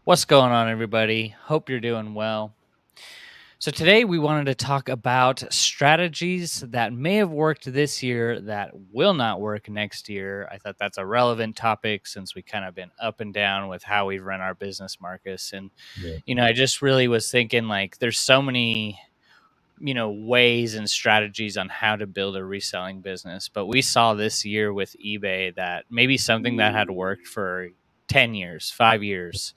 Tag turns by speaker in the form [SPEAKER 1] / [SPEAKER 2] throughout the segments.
[SPEAKER 1] What's going on, everybody? Hope you're doing well. So, today we wanted to talk about strategies that may have worked this year that will not work next year. I thought that's a relevant topic since we kind of been up and down with how we run our business, Marcus. And,
[SPEAKER 2] Yeah.
[SPEAKER 1] I just really was thinking like there's so many, ways and strategies on how to build a reselling business. But we saw this year with eBay that maybe something that had worked for 10 years, 5 years,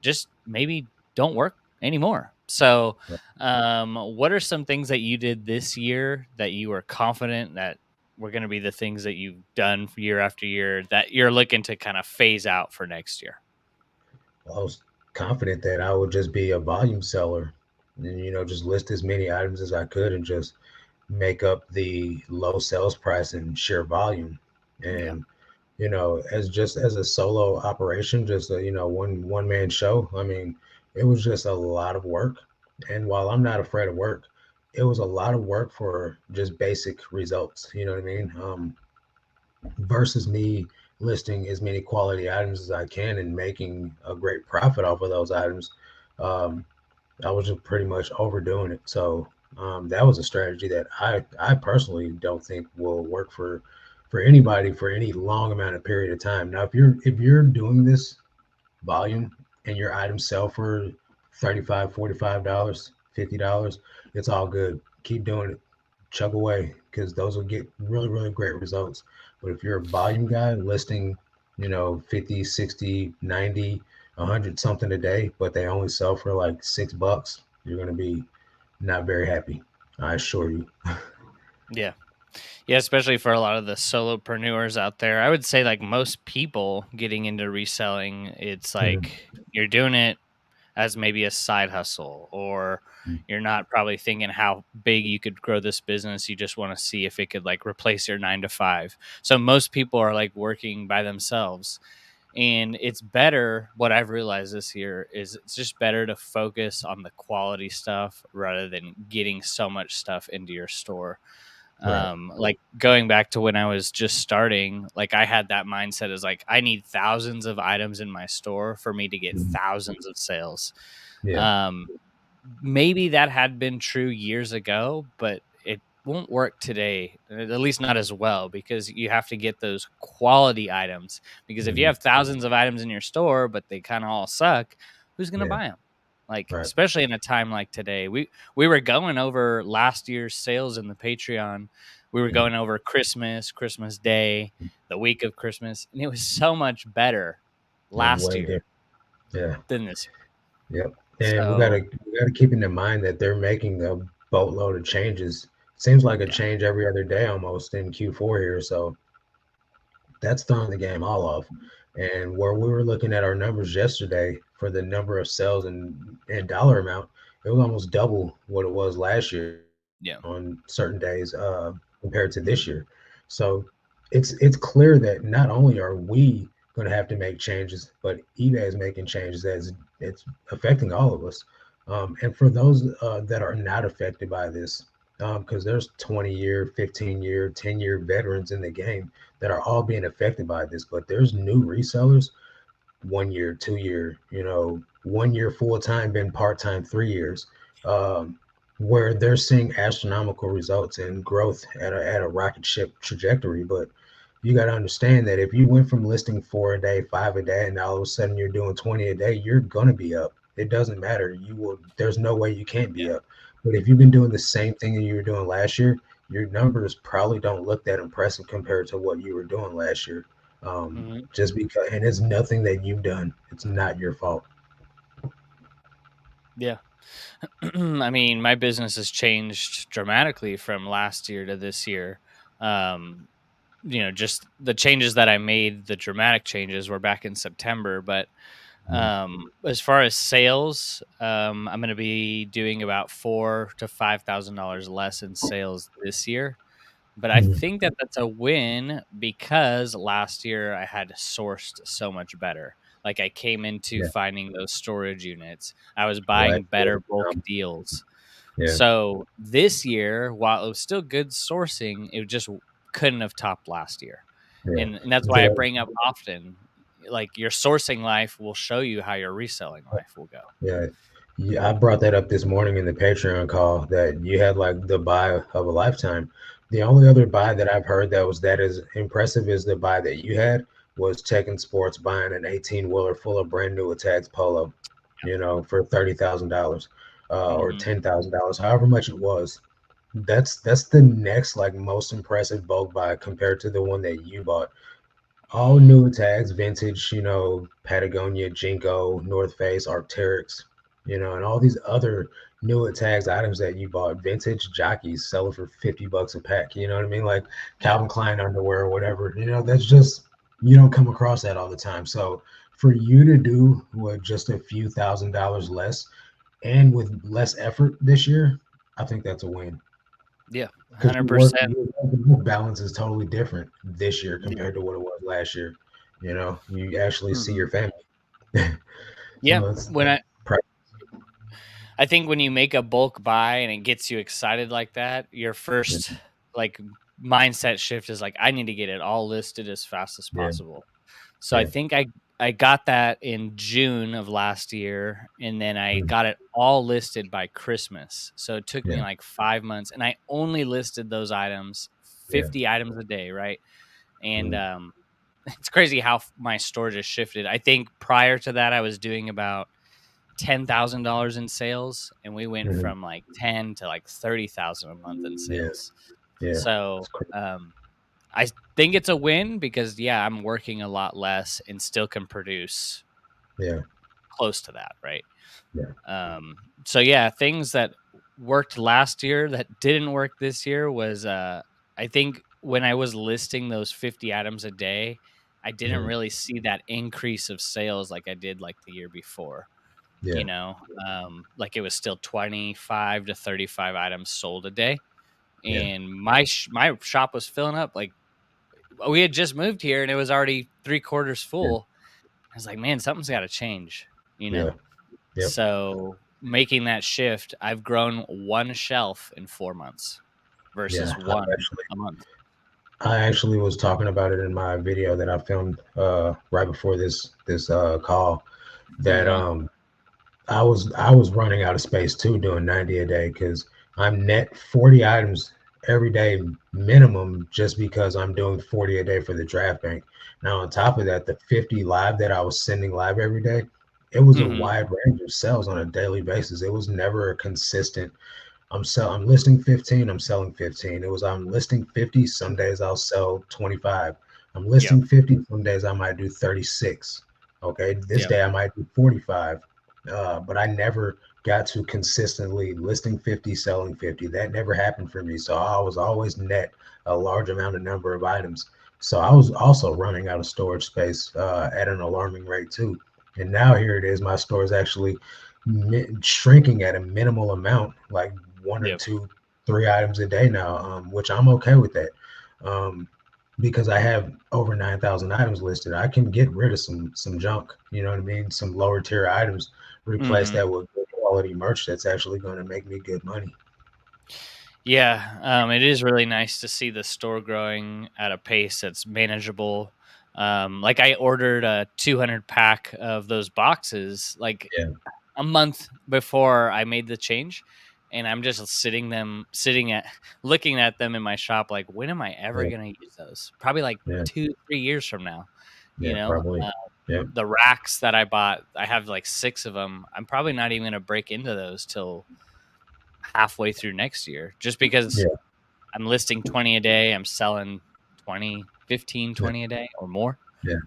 [SPEAKER 1] just maybe don't work anymore. So,
[SPEAKER 2] Right.
[SPEAKER 1] what are some things that you did this year that you were confident that were going to be the things that you've done year after year that you're looking to kind of phase out for next year?
[SPEAKER 2] I was confident that I would just be a volume seller and, just list as many items as I could and just make up the low sales price and sheer volume.
[SPEAKER 1] Yeah.
[SPEAKER 2] And, as a solo operation, just a, one man show. I mean, it was just a lot of work. And while I'm not afraid of work, it was a lot of work for just basic results. You know what I mean? Versus me listing as many quality items as I can and making a great profit off of those items. Um, I was just pretty much overdoing it. So that was a strategy that I personally don't think will work for anybody for any long amount of period of time. Now, if you're doing this volume and your items sell for 35, $45, $50, it's all good. Keep doing it. Chug away because those will get really, really great results. But if you're a volume guy listing, 50, 60, 90, 100 something a day, but they only sell for like $6, you're going to be not very happy. I assure you.
[SPEAKER 1] Yeah. Yeah, especially for a lot of the solopreneurs out there. I would say like most people getting into reselling, it's
[SPEAKER 2] Mhm.
[SPEAKER 1] like you're doing it as maybe a side hustle, or you're not probably thinking how big you could grow this business. You just want to see if it could like replace your 9 to 5. So most people are like working by themselves. And it's better. What I've realized this year is it's just better to focus on the quality stuff rather than getting so much stuff into your store.
[SPEAKER 2] Right.
[SPEAKER 1] Like going back to when I was just starting, like I had that mindset as like I need thousands of items in my store for me to get
[SPEAKER 2] Mhm.
[SPEAKER 1] thousands of sales.
[SPEAKER 2] Yeah.
[SPEAKER 1] um Maybe that had been true years ago, but it won't work today, at least not as well, because you have to get those quality items. Because if you
[SPEAKER 2] Mhm.
[SPEAKER 1] have thousands of items in your store but they kind of all suck, who's going to
[SPEAKER 2] Yeah.
[SPEAKER 1] buy them? Like,
[SPEAKER 2] Right.
[SPEAKER 1] especially in a time like today, we were going over last year's sales in the Patreon. We were
[SPEAKER 2] Mhm.
[SPEAKER 1] going over Christmas, Christmas Day, the week of Christmas, and it was so much better
[SPEAKER 2] Yeah.
[SPEAKER 1] last
[SPEAKER 2] Way
[SPEAKER 1] year
[SPEAKER 2] different. Yeah.
[SPEAKER 1] than this year.
[SPEAKER 2] Yep. And we gotta
[SPEAKER 1] So
[SPEAKER 2] we gotta keep in mind that they're making a boatload of changes. Seems like a
[SPEAKER 1] yeah.
[SPEAKER 2] change every other day almost in Q4 here. So that's throwing the game all off. And where we were looking at our numbers yesterday for the number of sales and dollar amount, it was almost double what it was last year
[SPEAKER 1] Yeah.
[SPEAKER 2] on certain days compared to this year. So it's clear that not only are we going to have to make changes, but eBay is making changes as it's affecting all of us. And for those that are not affected by this, because there's 20-year, 15-year, 10-year veterans in the game that are all being affected by this, but there's new resellers, 1 year, 2 year, 1 year full time, been part time 3 years, where they're seeing astronomical results and growth at a rocket ship trajectory. But you got to understand that if you went from listing 4 a day, 5 a day, and all of a sudden you're doing 20 a day, you're gonna be up. It doesn't matter. You will. There's no way you can't be
[SPEAKER 1] Yeah.
[SPEAKER 2] up. But if you've been doing the same thing that you were doing last year, your numbers probably don't look that impressive compared to what you were doing last year.
[SPEAKER 1] Mhm.
[SPEAKER 2] Just because, and it's nothing that you've done. It's not your fault.
[SPEAKER 1] Yeah. I mean, my business has changed dramatically from last year to this year. Um, just the changes that I made, the dramatic changes were back in September. But
[SPEAKER 2] Mm.
[SPEAKER 1] as far as sales, I'm going to be doing about $4,000 to $5,000 less in sales this year. But I
[SPEAKER 2] Mm.
[SPEAKER 1] think that that's a win because last year I had sourced so much better. Like I came into
[SPEAKER 2] Yeah.
[SPEAKER 1] finding those storage units. I was
[SPEAKER 2] Right.
[SPEAKER 1] buying better bulk deals.
[SPEAKER 2] Yeah.
[SPEAKER 1] So this year, while it was still good sourcing, it just couldn't have topped last year.
[SPEAKER 2] Yeah.
[SPEAKER 1] And that's why I
[SPEAKER 2] The,
[SPEAKER 1] bring up often, like your sourcing life will show you how your reselling life will go.
[SPEAKER 2] Yeah. Yeah, I brought that up this morning in the Patreon call that you had like the buy of a lifetime. The only other buy that I've heard that was that as impressive as the buy that you had was Tekken Sports buying an 18 wheeler full of brand new Attacks Polo, for $30,000 or
[SPEAKER 1] Hmm.
[SPEAKER 2] $10,000, however much it was. That's the next like most impressive bulk buy compared to the one that you bought. All new tags, vintage, Patagonia, Jinko, North Face, Arc'teryx, and all these other new tags items that you bought, vintage jockeys selling for $50 a pack. You know what I mean? Like
[SPEAKER 1] Yeah.
[SPEAKER 2] Calvin Klein underwear or whatever. That's just you don't come across that all the time. So for you to do with just a few $1,000s less and with less effort this year, I think that's a win.
[SPEAKER 1] Yeah.
[SPEAKER 2] Because
[SPEAKER 1] 100%.
[SPEAKER 2] your work balance is totally different this year
[SPEAKER 1] Yeah.
[SPEAKER 2] compared to what it was last year. You actually see
[SPEAKER 1] Hmm.
[SPEAKER 2] your family.
[SPEAKER 1] Yeah.
[SPEAKER 2] So it's
[SPEAKER 1] When
[SPEAKER 2] pri-
[SPEAKER 1] I think when you make a bulk buy and it gets you excited like that, your
[SPEAKER 2] yeah,
[SPEAKER 1] first like mindset shift is like, I need to get it all listed as fast as
[SPEAKER 2] yeah,
[SPEAKER 1] possible. So I
[SPEAKER 2] yeah,
[SPEAKER 1] think I got that in June of last year, and then I
[SPEAKER 2] mm,
[SPEAKER 1] got it all listed by Christmas. So it took me
[SPEAKER 2] yeah,
[SPEAKER 1] like 5 months, and I only listed those items,
[SPEAKER 2] yeah,
[SPEAKER 1] 50 items a day, right? And
[SPEAKER 2] mm,
[SPEAKER 1] it's crazy how my storage has shifted. I think prior to that, I was doing about $10,000 in sales, and we went
[SPEAKER 2] mhm,
[SPEAKER 1] from like 10 to like 30,000 a month in
[SPEAKER 2] yeah,
[SPEAKER 1] sales.
[SPEAKER 2] yeah,
[SPEAKER 1] So
[SPEAKER 2] it's crazy.
[SPEAKER 1] I think it's a win because yeah, I'm working a lot less and still can produce
[SPEAKER 2] Yeah,
[SPEAKER 1] close to that, right?
[SPEAKER 2] yeah,
[SPEAKER 1] So yeah, things that worked last year that didn't work this year was I think when I was listing those 50 items a day, I didn't
[SPEAKER 2] mhm,
[SPEAKER 1] really see that increase of sales like I did like the year before.
[SPEAKER 2] yeah,
[SPEAKER 1] Like it was still 25 to 35 items sold a day,
[SPEAKER 2] yeah,
[SPEAKER 1] and my shop was filling up. Like we had just moved here, and it was already 3/4
[SPEAKER 2] yeah,
[SPEAKER 1] full. I was like, man, something's got to change, you
[SPEAKER 2] yeah,
[SPEAKER 1] know.
[SPEAKER 2] yep,
[SPEAKER 1] So making that shift, I've grown one shelf in 4 months
[SPEAKER 2] yeah.
[SPEAKER 1] versus
[SPEAKER 2] I
[SPEAKER 1] one
[SPEAKER 2] actually,
[SPEAKER 1] a month.
[SPEAKER 2] I actually was talking about it in my video that I filmed right before this call that
[SPEAKER 1] Hmm.
[SPEAKER 2] I was running out of space too doing 90 a day because I'm net 40 items every day minimum just because I'm doing 40 a day for the draft bank. Now on top of that, the 50 live that I was sending live every day, it was a
[SPEAKER 1] Hmm.
[SPEAKER 2] wide range of sales on a daily basis. It was never a consistent I'm listing 15, I'm selling 15. It was I'm listing 50, some days I'll sell 25. I'm
[SPEAKER 1] Yep.
[SPEAKER 2] listing 50, some days I might do 36. Okay, this
[SPEAKER 1] Yep.
[SPEAKER 2] day I might do 45. But I never got to consistently listing 50, selling 50. That never happened for me. So I was always net a large amount of number of items. So I was also running out of storage space at an alarming rate too. And now here it is, my store is actually shrinking at a minimal amount, like one or
[SPEAKER 1] Yep.
[SPEAKER 2] two, three items a day now, which I'm okay with that. Um, because I have over 9,000 items listed, I can get rid of some junk. You know what I mean? Some lower tier items, replace
[SPEAKER 1] Hmm.
[SPEAKER 2] that with good quality merch that's actually going to make me good money.
[SPEAKER 1] Yeah. It is really nice to see the store growing at a pace that's manageable. Like I ordered a 200 pack of those boxes like
[SPEAKER 2] Yeah,
[SPEAKER 1] a month before I made the change, and I'm just sitting at looking at them in my shop like, when am I ever
[SPEAKER 2] yeah,
[SPEAKER 1] gonna use those? Probably like
[SPEAKER 2] yeah,
[SPEAKER 1] 2, 3 years from now, you
[SPEAKER 2] yeah,
[SPEAKER 1] know?
[SPEAKER 2] probably. Yeah,
[SPEAKER 1] The racks that I bought, I have like 6 of them. I'm probably not even gonna break into those till halfway through next year just because
[SPEAKER 2] yeah,
[SPEAKER 1] I'm listing 20 a day, I'm selling 20, 15,
[SPEAKER 2] yeah,
[SPEAKER 1] 20 a day or more.
[SPEAKER 2] yeah,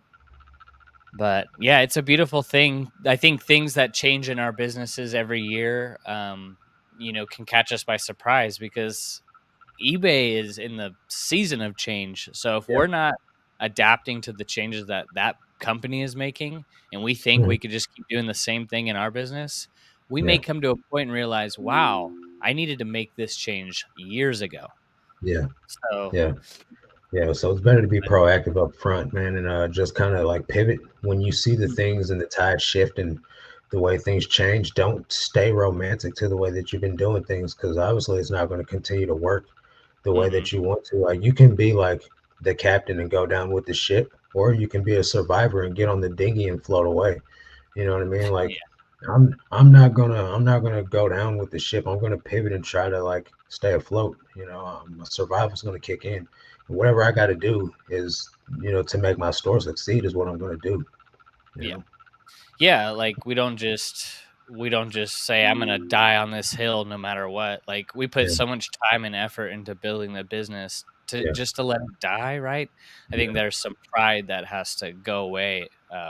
[SPEAKER 1] But yeah, it's a beautiful thing. I think things that change in our businesses every year, can catch us by surprise because eBay is in the season of change. So if
[SPEAKER 2] yeah.
[SPEAKER 1] we're not adapting to the changes that that company is making, and we think
[SPEAKER 2] Mhm.
[SPEAKER 1] we could just keep doing the same thing in our business, we may
[SPEAKER 2] Yeah,
[SPEAKER 1] come to a point and realize, wow, I needed to make this change years ago.
[SPEAKER 2] yeah,
[SPEAKER 1] So,
[SPEAKER 2] yeah. Yeah, so it's better to be proactive up front, man, and just kind of like pivot when you see the
[SPEAKER 1] mhm,
[SPEAKER 2] things and the tide shift and the way things change. Don't stay romantic to the way that you've been doing things because obviously it's not going to continue to work the way
[SPEAKER 1] mhm,
[SPEAKER 2] that you want to. Like you can be like the captain and go down with the ship, or you can be a survivor and get on the dinghy and float away. You know what I mean? Like
[SPEAKER 1] Yeah.
[SPEAKER 2] I'm not gonna go down with the ship. I'm gonna pivot and try to like stay afloat. Survival's gonna kick in. Whatever I got to do is, to make my store succeed is what I'm gonna do. You
[SPEAKER 1] Yeah.
[SPEAKER 2] know?
[SPEAKER 1] Yeah, like we don't just say I'm going to die on this hill no matter what. Like we put
[SPEAKER 2] Yeah,
[SPEAKER 1] so much time and effort into building the business to
[SPEAKER 2] yeah,
[SPEAKER 1] just to let it die, right? I think
[SPEAKER 2] yeah.
[SPEAKER 1] there's some pride that has to go away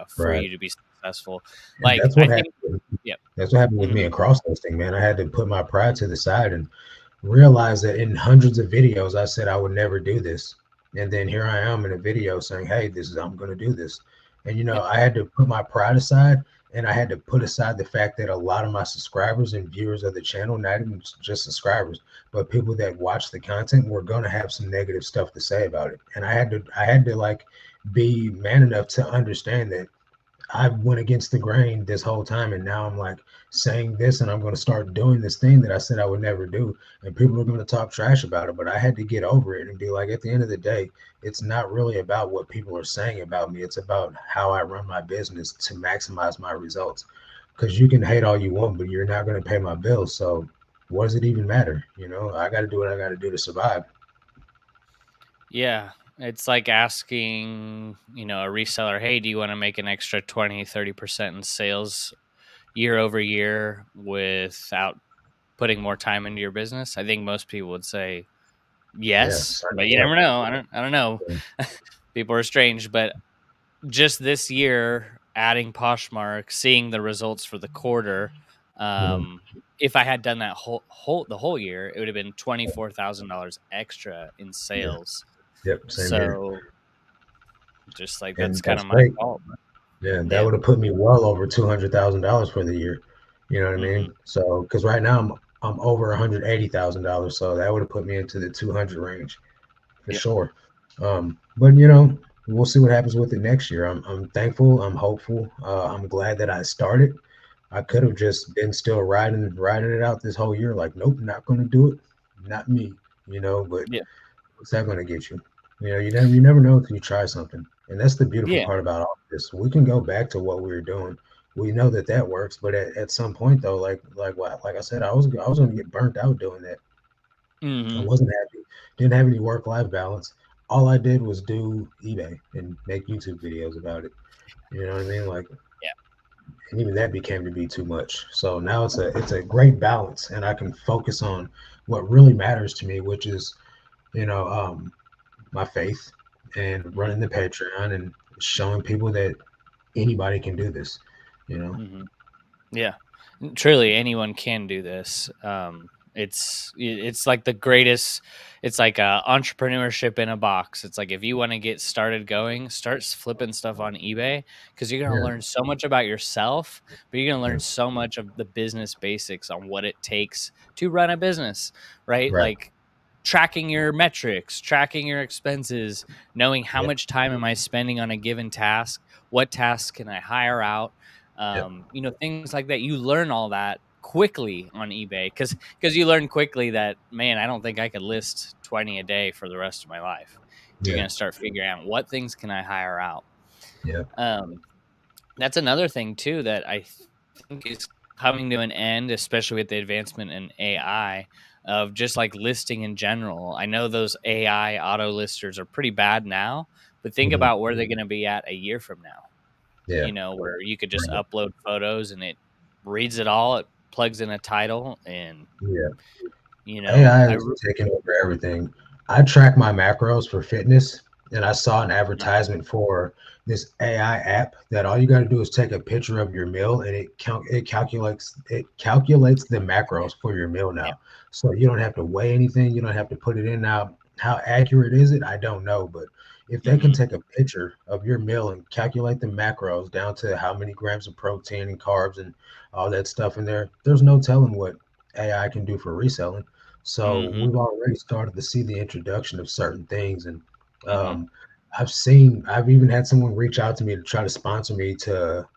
[SPEAKER 1] for
[SPEAKER 2] Right.
[SPEAKER 1] you to be successful.
[SPEAKER 2] And
[SPEAKER 1] Like
[SPEAKER 2] that's
[SPEAKER 1] I
[SPEAKER 2] what
[SPEAKER 1] think
[SPEAKER 2] happened.
[SPEAKER 1] yeah.
[SPEAKER 2] That's what happened with
[SPEAKER 1] Mhm.
[SPEAKER 2] me in cross listing, man. I had to put my pride to the side and realized that in hundreds of videos I said I would never do this. And then here I am in a video saying, "Hey, this is I'm going to do this." And
[SPEAKER 1] Yep.
[SPEAKER 2] I had to put my pride aside and I had to put aside the fact that a lot of my subscribers and viewers of the channel, not even just subscribers, but people that watch the content were going to have some negative stuff to say about it. And I had to like be man enough to understand that I went against the grain this whole time, and now I'm like saying this, and I'm going to start doing this thing that I said I would never do, and people are going to talk trash about it. But I had to get over it and be like, at the end of the day, it's not really about what people are saying about me. It's about how I run my business to maximize my results. Because you can hate all you want, but you're not going to pay my bills. So what does it even matter? I got to do what I got to do to survive.
[SPEAKER 1] Yeah. It's like asking, a reseller, "Hey, do you want to make an extra 20, 30% in sales year over year without putting more time into your business?" I think most people would say
[SPEAKER 2] Yeah,
[SPEAKER 1] yes,
[SPEAKER 2] sign
[SPEAKER 1] but
[SPEAKER 2] me
[SPEAKER 1] you
[SPEAKER 2] up.
[SPEAKER 1] never know. I don't know.
[SPEAKER 2] Yeah.
[SPEAKER 1] People are strange, but just this year, adding Poshmark, seeing the results for the quarter,
[SPEAKER 2] Mhm.
[SPEAKER 1] um, if I had done that the whole year, it would have been $24,000 extra in
[SPEAKER 2] Yeah.
[SPEAKER 1] sales.
[SPEAKER 2] Yep. Same here.
[SPEAKER 1] So just like that's
[SPEAKER 2] And
[SPEAKER 1] kind
[SPEAKER 2] that's
[SPEAKER 1] of my
[SPEAKER 2] great.
[SPEAKER 1] fault.
[SPEAKER 2] Yeah, that
[SPEAKER 1] Yeah.
[SPEAKER 2] would have put me well over $200,000 for the year. You know what I
[SPEAKER 1] Hmm.
[SPEAKER 2] mean? So, because right now I'm over $180,000, so that would have put me into the 200 range for
[SPEAKER 1] Yep.
[SPEAKER 2] sure. But we'll see what happens with it next year. I'm thankful. I'm hopeful. I'm glad that I started. I could have just been still riding it out this whole year. Like, nope, not going to do it. Not me. But
[SPEAKER 1] Yeah.
[SPEAKER 2] what's that going to get you? You never know until you try something, and that's the beautiful
[SPEAKER 1] Yeah.
[SPEAKER 2] part about all this. We can go back to what we were doing. We know that that works, but at some point though, like I said, I was going to get burnt out doing that. I
[SPEAKER 1] Hmm.
[SPEAKER 2] wasn't happy. Didn't have any work life balance. All I did was do eBay and make YouTube videos about it. You know what I mean? Like,
[SPEAKER 1] Yeah.
[SPEAKER 2] and even that became to be too much. So now it's a great balance, and I can focus on what really matters to me, which is you know um, my faith and
[SPEAKER 1] Hmm.
[SPEAKER 2] running the Patreon and showing people that anybody can do this. You know?
[SPEAKER 1] Hmm. Yeah, truly, anyone can do this. It's like the greatest. It's like entrepreneurship in a box. It's like if you want to get started going, start flipping stuff on eBay because you're gonna
[SPEAKER 2] Yeah,
[SPEAKER 1] learn so much about yourself, but you're gonna
[SPEAKER 2] yeah,
[SPEAKER 1] learn so much of the business basics on what it takes to run a business, right?
[SPEAKER 2] right.
[SPEAKER 1] Like tracking your metrics, tracking your expenses, knowing how
[SPEAKER 2] Yep,
[SPEAKER 1] much time am I spending on a given task, what tasks can I hire out,
[SPEAKER 2] yep,
[SPEAKER 1] things like that. You learn all that quickly on eBay because you learn quickly that, man, I don't think I could list 20 a day for the rest of my life. You're
[SPEAKER 2] yeah,
[SPEAKER 1] gonna start figuring out what things can I hire out.
[SPEAKER 2] yeah.
[SPEAKER 1] Um, that's another thing too that think is coming to an end, especially with the advancement in AI of just like listing in general. I know those AI auto listers are pretty bad now, but think
[SPEAKER 2] Hmm.
[SPEAKER 1] about where they're going to be at a year from now.
[SPEAKER 2] Yeah,
[SPEAKER 1] Where you could just
[SPEAKER 2] right.
[SPEAKER 1] upload photos and it reads it all, it plugs in a title, and
[SPEAKER 2] Yeah. AI
[SPEAKER 1] I
[SPEAKER 2] is taking over everything. I track my macros for fitness, and I saw an advertisement for this AI app that all you got to do is take a picture of your meal, and it calculates the macros for your meal
[SPEAKER 1] yeah.
[SPEAKER 2] now. So you don't have to weigh anything. You don't have to put it in now. How accurate is it? I don't know, but if they can
[SPEAKER 1] Mhm.
[SPEAKER 2] take a picture of your meal and calculate the macros down to how many grams of protein and carbs and all that stuff in there, there's no telling what AI can do for reselling. So
[SPEAKER 1] Mhm.
[SPEAKER 2] we've already started to see the introduction of certain things, and
[SPEAKER 1] Mhm.
[SPEAKER 2] um, I've even had someone reach out to me to try to sponsor me to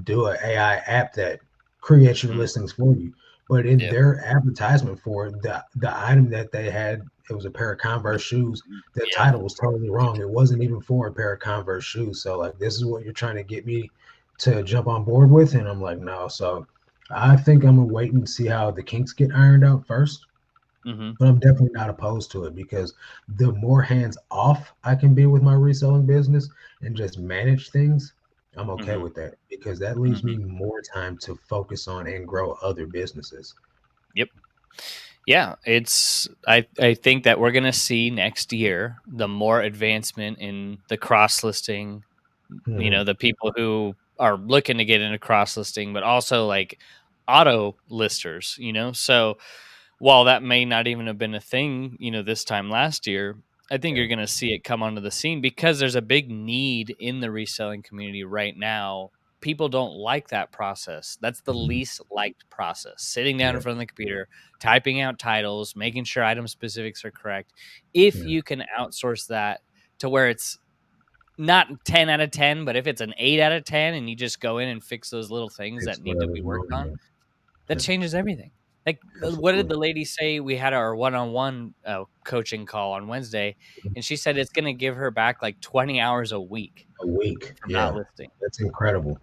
[SPEAKER 2] do an AI app that creates your
[SPEAKER 1] Mm.
[SPEAKER 2] listings for you. But in
[SPEAKER 1] Yeah.
[SPEAKER 2] their advertisement for it, the item that they had It was a pair of Converse shoes. The
[SPEAKER 1] Yeah.
[SPEAKER 2] title was totally wrong. It wasn't even for a pair of Converse shoes. So like, this is what you're trying to get me to jump on board with, and I'm like, no. So I think I'm gonna wait and see how the kinks get ironed out first.
[SPEAKER 1] Hmm.
[SPEAKER 2] But I'm definitely not opposed to it because the more hands off I can be with my reselling business and just manage things, I'm okay
[SPEAKER 1] Hmm.
[SPEAKER 2] with that because that leaves
[SPEAKER 1] Hmm.
[SPEAKER 2] me more time to focus on and grow other businesses.
[SPEAKER 1] Yep. Yeah, I think that we're gonna see next year the more advancement in the cross listing,
[SPEAKER 2] Hmm.
[SPEAKER 1] the people who are looking to get into cross listing, but also like auto listers, So while that may not even have been a thing, this time last year, I think
[SPEAKER 2] Yeah.
[SPEAKER 1] you're gonna see it come onto the scene because there's a big need in the reselling community right now. People don't like that process. That's the
[SPEAKER 2] Mhm.
[SPEAKER 1] least liked process. Sitting down in
[SPEAKER 2] Yeah.
[SPEAKER 1] front of the computer, typing out titles, making sure item specifics are correct. If
[SPEAKER 2] Yeah.
[SPEAKER 1] you can outsource that to where it's not 10 out of 10, but if it's an 8 out of 10 and you just go in and fix those little things that
[SPEAKER 2] It's
[SPEAKER 1] need to be
[SPEAKER 2] whatever's
[SPEAKER 1] worked
[SPEAKER 2] wrong.
[SPEAKER 1] on,
[SPEAKER 2] Yeah.
[SPEAKER 1] that
[SPEAKER 2] Yeah.
[SPEAKER 1] changes everything. Like, what did
[SPEAKER 2] Absolutely.
[SPEAKER 1] the lady say? We had our one-on-one coaching call on Wednesday, and she said it's going to give her back like 20 hours a week
[SPEAKER 2] A week.
[SPEAKER 1] from not
[SPEAKER 2] Yeah.
[SPEAKER 1] listing.
[SPEAKER 2] That's incredible.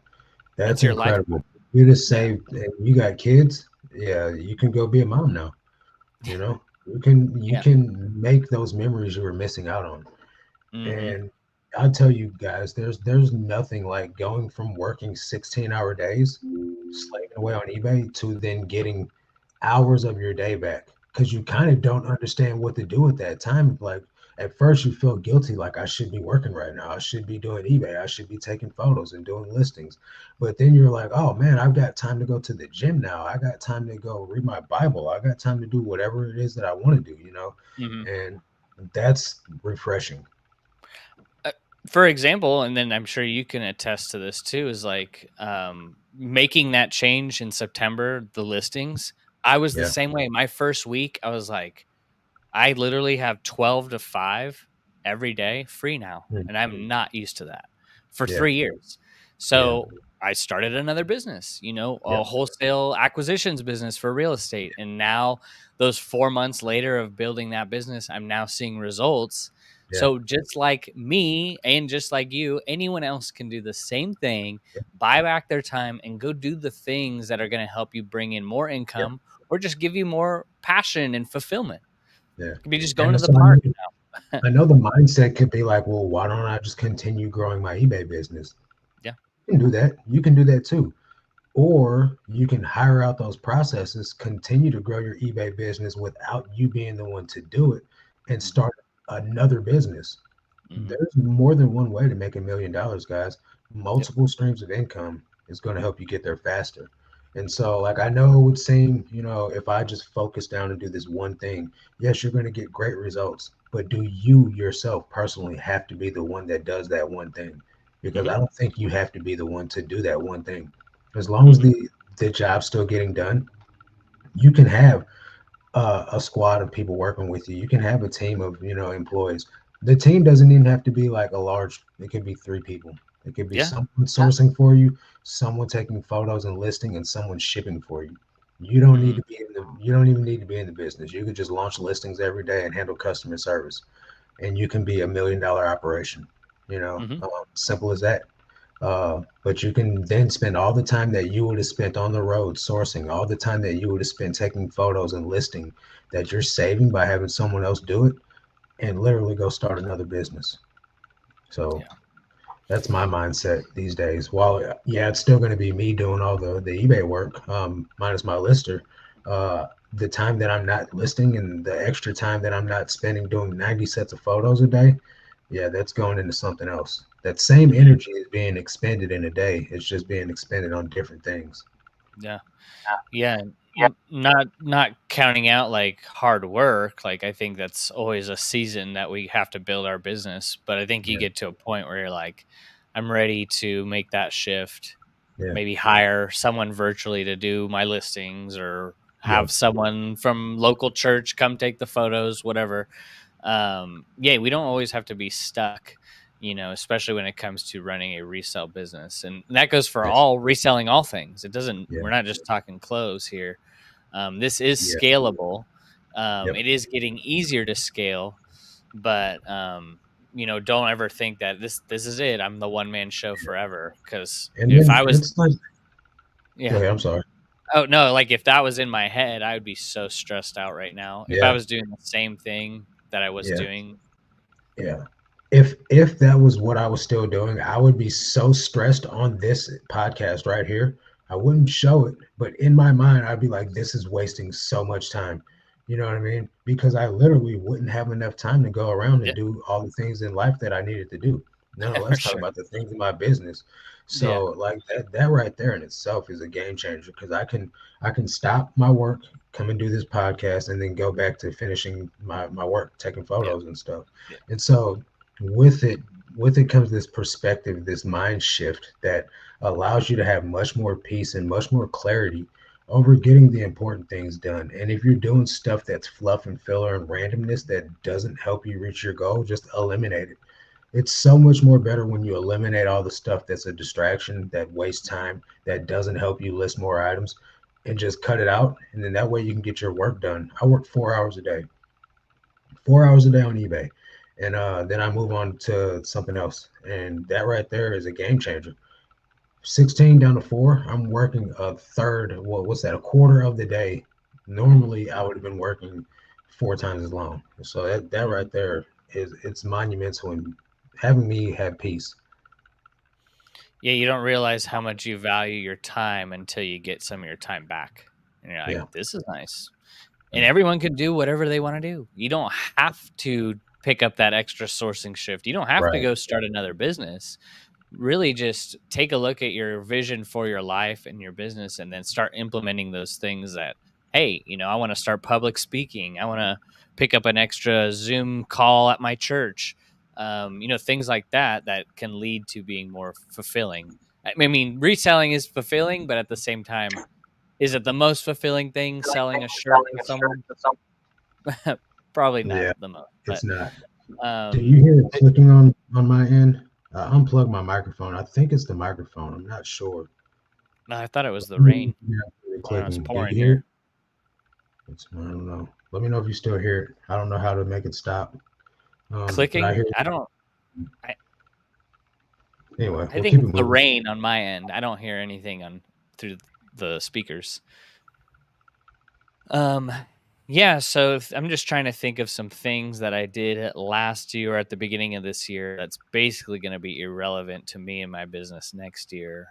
[SPEAKER 1] That's
[SPEAKER 2] That's
[SPEAKER 1] your lifetime.
[SPEAKER 2] incredible. You just
[SPEAKER 1] Yeah.
[SPEAKER 2] saved, and you got kids. Yeah. You can go be a mom now. You know, you
[SPEAKER 1] Yeah.
[SPEAKER 2] can make those memories you were missing out on.
[SPEAKER 1] Mhm.
[SPEAKER 2] And I'll tell you guys, there's nothing like going from working 16-hour days, slaving away on eBay, to then getting hours of your day back because you kind of don't understand what to do at that time. Like at first, you feel guilty, like I should be working right now. I should be doing eBay. I should be taking photos and doing listings. But then you're like, oh man, I've got time to go to the gym now. I got time to go read my Bible. I got time to do whatever it is that I want to do.
[SPEAKER 1] Mhm.
[SPEAKER 2] And that's refreshing.
[SPEAKER 1] Uh, for example, and then I'm sure you can attest to this too, is like making that change in September, the listings. I was the
[SPEAKER 2] Yeah.
[SPEAKER 1] same way. My first week, I was like, I literally have 12 to 5 every day free now,
[SPEAKER 2] Mm.
[SPEAKER 1] and I'm not used to that for
[SPEAKER 2] Yeah.
[SPEAKER 1] 3 years.
[SPEAKER 2] Yeah.
[SPEAKER 1] So, I started another business,
[SPEAKER 2] Yep.
[SPEAKER 1] a wholesale acquisitions business for real estate, and now those 4 months later of building that business, I'm now seeing results.
[SPEAKER 2] Yeah.
[SPEAKER 1] So, just like me and just like you, anyone else can do the same thing,
[SPEAKER 2] Yep.
[SPEAKER 1] buy back their time and go do the things that are gonna help you bring in more
[SPEAKER 2] Yep.
[SPEAKER 1] income or just give you more passion and fulfillment.
[SPEAKER 2] Yeah.
[SPEAKER 1] Could be just going to
[SPEAKER 2] And
[SPEAKER 1] the
[SPEAKER 2] so I
[SPEAKER 1] park
[SPEAKER 2] know
[SPEAKER 1] now.
[SPEAKER 2] I know the mindset could be like, well, why don't I just continue growing my eBay business?
[SPEAKER 1] Yeah.
[SPEAKER 2] You can do that. You can do that too. Or you can hire out those processes, continue to grow your eBay business without you being the one to do it, and
[SPEAKER 1] Mhm,
[SPEAKER 2] start another business.
[SPEAKER 1] mhm.
[SPEAKER 2] There's more than one way to make $1 million, guys.
[SPEAKER 1] Yep.
[SPEAKER 2] Multiple streams of income is going to help you get there faster. And so, like, I know it would seem, if I just focus down and do this one thing, yes, you're going to get great results. But do you yourself personally have to be the one that does that one thing? Because
[SPEAKER 1] Mhm,
[SPEAKER 2] I don't think you have to be the one to do that one thing. As long as
[SPEAKER 1] mhm.
[SPEAKER 2] the job's still getting done, you can have a squad of people working with you. You can have a team of employees. The team doesn't even have to be like a large. It could be 3 people. It could be
[SPEAKER 1] Yeah.
[SPEAKER 2] someone sourcing for you, someone taking photos and listing, and someone shipping for you. You don't need
[SPEAKER 1] Mhm,
[SPEAKER 2] to be in the. You don't even need to be in the business. You could just launch listings every day and handle customer service, and you can be $1 million operation.
[SPEAKER 1] mhm.
[SPEAKER 2] Simple as that. But you can then spend all the time that you would have spent on the road sourcing, all the time that you would have spent taking photos and listing that you're saving by having someone else do it, and literally go start another business. So
[SPEAKER 1] Yeah.
[SPEAKER 2] that's my mindset these days. While yeah, it's still going to be me doing all the eBay work, minus my lister. The time that I'm not listing and the extra time that I'm not spending doing 90 sets of photos a day, yeah, that's going into something else. That same
[SPEAKER 1] Mhm.
[SPEAKER 2] energy is being expended in a day. It's just being expended on different things.
[SPEAKER 1] Yeah. Yeah. Not counting out like hard work. Like I think that's always a season that we have to build our business. But I think you
[SPEAKER 2] Yeah,
[SPEAKER 1] get to a point where you're like, I'm ready to make that shift.
[SPEAKER 2] yeah,
[SPEAKER 1] Maybe hire someone virtually to do my listings or
[SPEAKER 2] yeah,
[SPEAKER 1] have someone from local church come take the photos, whatever. Yeah, we don't always have to be stuck, especially when it comes to running a resale business. And that goes for
[SPEAKER 2] yes,
[SPEAKER 1] all reselling all things. It doesn't,
[SPEAKER 2] yeah,
[SPEAKER 1] we're not just talking clothes here. This is
[SPEAKER 2] yeah,
[SPEAKER 1] scalable.
[SPEAKER 2] Yep.
[SPEAKER 1] It is getting easier to scale, but don't ever think that this is it. I'm the one man show forever. Because
[SPEAKER 2] And
[SPEAKER 1] if
[SPEAKER 2] then
[SPEAKER 1] I was,
[SPEAKER 2] it's like, go
[SPEAKER 1] yeah.
[SPEAKER 2] ahead. I'm sorry.
[SPEAKER 1] Oh no, like if that was in my head, I would be so stressed out right now. If I
[SPEAKER 2] Yeah.
[SPEAKER 1] was doing the same thing that I was
[SPEAKER 2] Yeah.
[SPEAKER 1] doing,
[SPEAKER 2] Yeah. If that was what I was still doing, I would be so stressed on this podcast right here. I wouldn't show it, but in my mind, I'd be like, this is wasting so much time. You know what I mean? Because I literally wouldn't have enough time to go around
[SPEAKER 1] yeah,
[SPEAKER 2] and do all the things in life that I needed to do. None of
[SPEAKER 1] for
[SPEAKER 2] let's talk
[SPEAKER 1] sure.
[SPEAKER 2] about the things in my business.
[SPEAKER 1] Yeah,
[SPEAKER 2] So like that right there in itself is a game changer because I can stop my work, come and do this podcast, and then go back to finishing my work, taking
[SPEAKER 1] yeah,
[SPEAKER 2] photos and stuff.
[SPEAKER 1] yeah,
[SPEAKER 2] And so with it with it comes this perspective, this mind shift that allows you to have much more peace and much more clarity over getting the important things done. And if you're doing stuff that's fluff and filler and randomness that doesn't help you reach your goal, just eliminate it. It's so much more better when you eliminate all the stuff that's a distraction, that wastes time, that doesn't help you list more items, and just cut it out. And then that way you can get your work done. I work 4 hours a day, 4 hours a day on eBay. And then I move on to something else. And that right there is a game changer. 16 down to four, I'm working a third, well, what's that, a quarter of the day. Normally, I would have been working 4 times as long. So that
[SPEAKER 1] mhm.
[SPEAKER 2] right there is it's monumental in having me have peace.
[SPEAKER 1] Yeah. You don't realize how much you value your time until you get some of your time back, and you're like,
[SPEAKER 2] Yeah.
[SPEAKER 1] "This is nice." And
[SPEAKER 2] Yeah.
[SPEAKER 1] everyone can do whatever they want to do. You don't have to pick up that extra sourcing shift. You don't have to
[SPEAKER 2] Right.
[SPEAKER 1] go start another business. Really just take a look at your vision for your life and your business and then start implementing those things that, hey, I want to start public speaking. I want to pick up an extra Zoom call at my church. Things like that that can lead to being more fulfilling. I mean, reselling is fulfilling, but at the same time, is it the most fulfilling thing selling a shirt to someone? Probably not
[SPEAKER 2] Yeah.
[SPEAKER 1] the most, but
[SPEAKER 2] It's not. Do
[SPEAKER 1] um,
[SPEAKER 2] you hear it clicking on my end? Unplug my microphone. I think it's the microphone. I'm not sure.
[SPEAKER 1] no, I thought it was the
[SPEAKER 2] Let me know
[SPEAKER 1] rain.
[SPEAKER 2] if you hear it
[SPEAKER 1] I don't know, it's
[SPEAKER 2] clicking. Do you
[SPEAKER 1] pouring
[SPEAKER 2] hear it?
[SPEAKER 1] here.
[SPEAKER 2] I don't know. Let me know if you still hear it. I don't know how to make it stop. But I
[SPEAKER 1] Clicking?
[SPEAKER 2] hear
[SPEAKER 1] I
[SPEAKER 2] it.
[SPEAKER 1] don't. I
[SPEAKER 2] Anyway,
[SPEAKER 1] I
[SPEAKER 2] we'll
[SPEAKER 1] think
[SPEAKER 2] keep it
[SPEAKER 1] it's the
[SPEAKER 2] moving.
[SPEAKER 1] rain on my end. I don't hear anything on through the speakers. Um, yeah. So I'm just trying to think of some things that I did last year or at the beginning of this year that's basically going to be irrelevant to me and my business next year.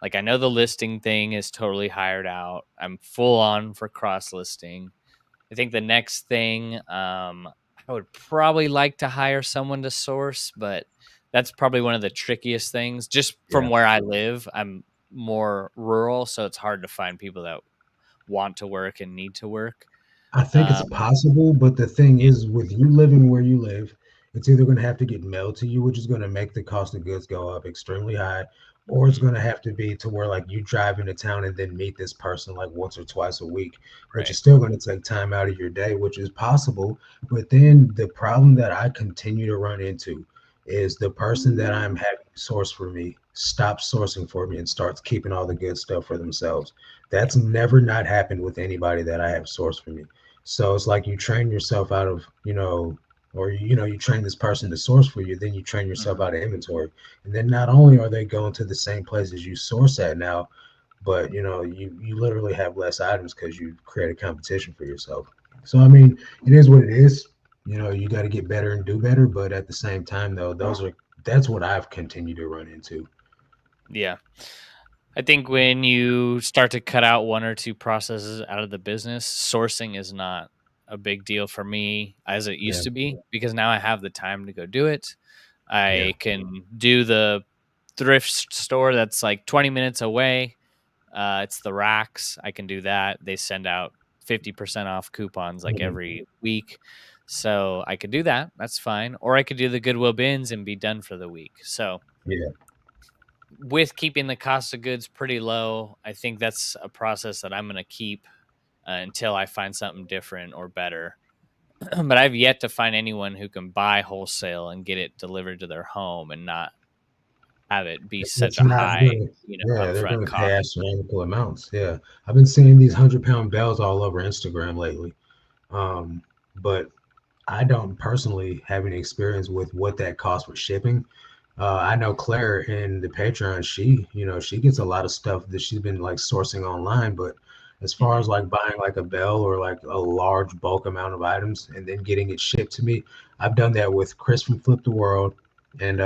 [SPEAKER 1] Like I know the listing thing is totally hired out. I'm full on for cross listing. I think the next thing, I would probably like to hire someone to source, but that's probably one of the trickiest things. Just from
[SPEAKER 2] Yeah.
[SPEAKER 1] where I live, I'm more rural, so it's hard to find people that want to work and need to work.
[SPEAKER 2] I think it's
[SPEAKER 1] Um,
[SPEAKER 2] possible, but the thing
[SPEAKER 1] yeah,
[SPEAKER 2] is, with you living where you live, it's either going to have to get mailed to you, which is going to make the cost of goods go up extremely high, or it's
[SPEAKER 1] mhm,
[SPEAKER 2] going to have to be to where like you drive into town and then meet this person like once or twice a week, which is
[SPEAKER 1] right.
[SPEAKER 2] still going to take time out of your day, which is possible. But then the problem that I continue to run into is the person that I'm having source for me stops sourcing for me and starts keeping all the good stuff for themselves.
[SPEAKER 1] Yeah.
[SPEAKER 2] That's never not happened with anybody that I have sourced for me. So it's like you train yourself out of, or you train this person to source for you, then you train yourself
[SPEAKER 1] Mhm.
[SPEAKER 2] out of inventory. And then not only are they going to the same places you source at now, but you literally have less items because you've created competition for yourself. So I mean, it is what it is. You got to get better and do better, but at the same time though, that's what I've continued to run into.
[SPEAKER 1] Yeah. I think when you start to cut out one or two processes out of the business, sourcing is not a big deal for me as it
[SPEAKER 2] Yeah,
[SPEAKER 1] used to be because now I have the time to go do it.
[SPEAKER 2] yeah,
[SPEAKER 1] I can do the thrift store that's like 20 minutes away. It's the racks. I can do that. They send out 50% off coupons like
[SPEAKER 2] mhm,
[SPEAKER 1] every week. So I could do that. That's fine. Or I could do the Goodwill bins and be done for the week. So
[SPEAKER 2] yeah,
[SPEAKER 1] with keeping the cost of goods pretty low, I think that's a process that I'm going to keep until I find something different or better. But I've yet to find anyone who can buy wholesale and get it delivered to their home and not have it be such
[SPEAKER 2] it's
[SPEAKER 1] a
[SPEAKER 2] not
[SPEAKER 1] high,
[SPEAKER 2] gonna. Yeah, they're
[SPEAKER 1] upfront
[SPEAKER 2] gonna pay
[SPEAKER 1] cost.
[SPEAKER 2] astronomical amounts. Yeah, I've been seeing these 100-pound bells all over Instagram lately. But I don't personally have any experience with what that costs for shipping. I know Claire in the Patreon, she gets a lot of stuff that she's been like sourcing online, but as far
[SPEAKER 1] Hmm.
[SPEAKER 2] as like buying like a bell or like a large bulk amount of items and then getting it shipped to me, I've done that with Chris from Flip the World, and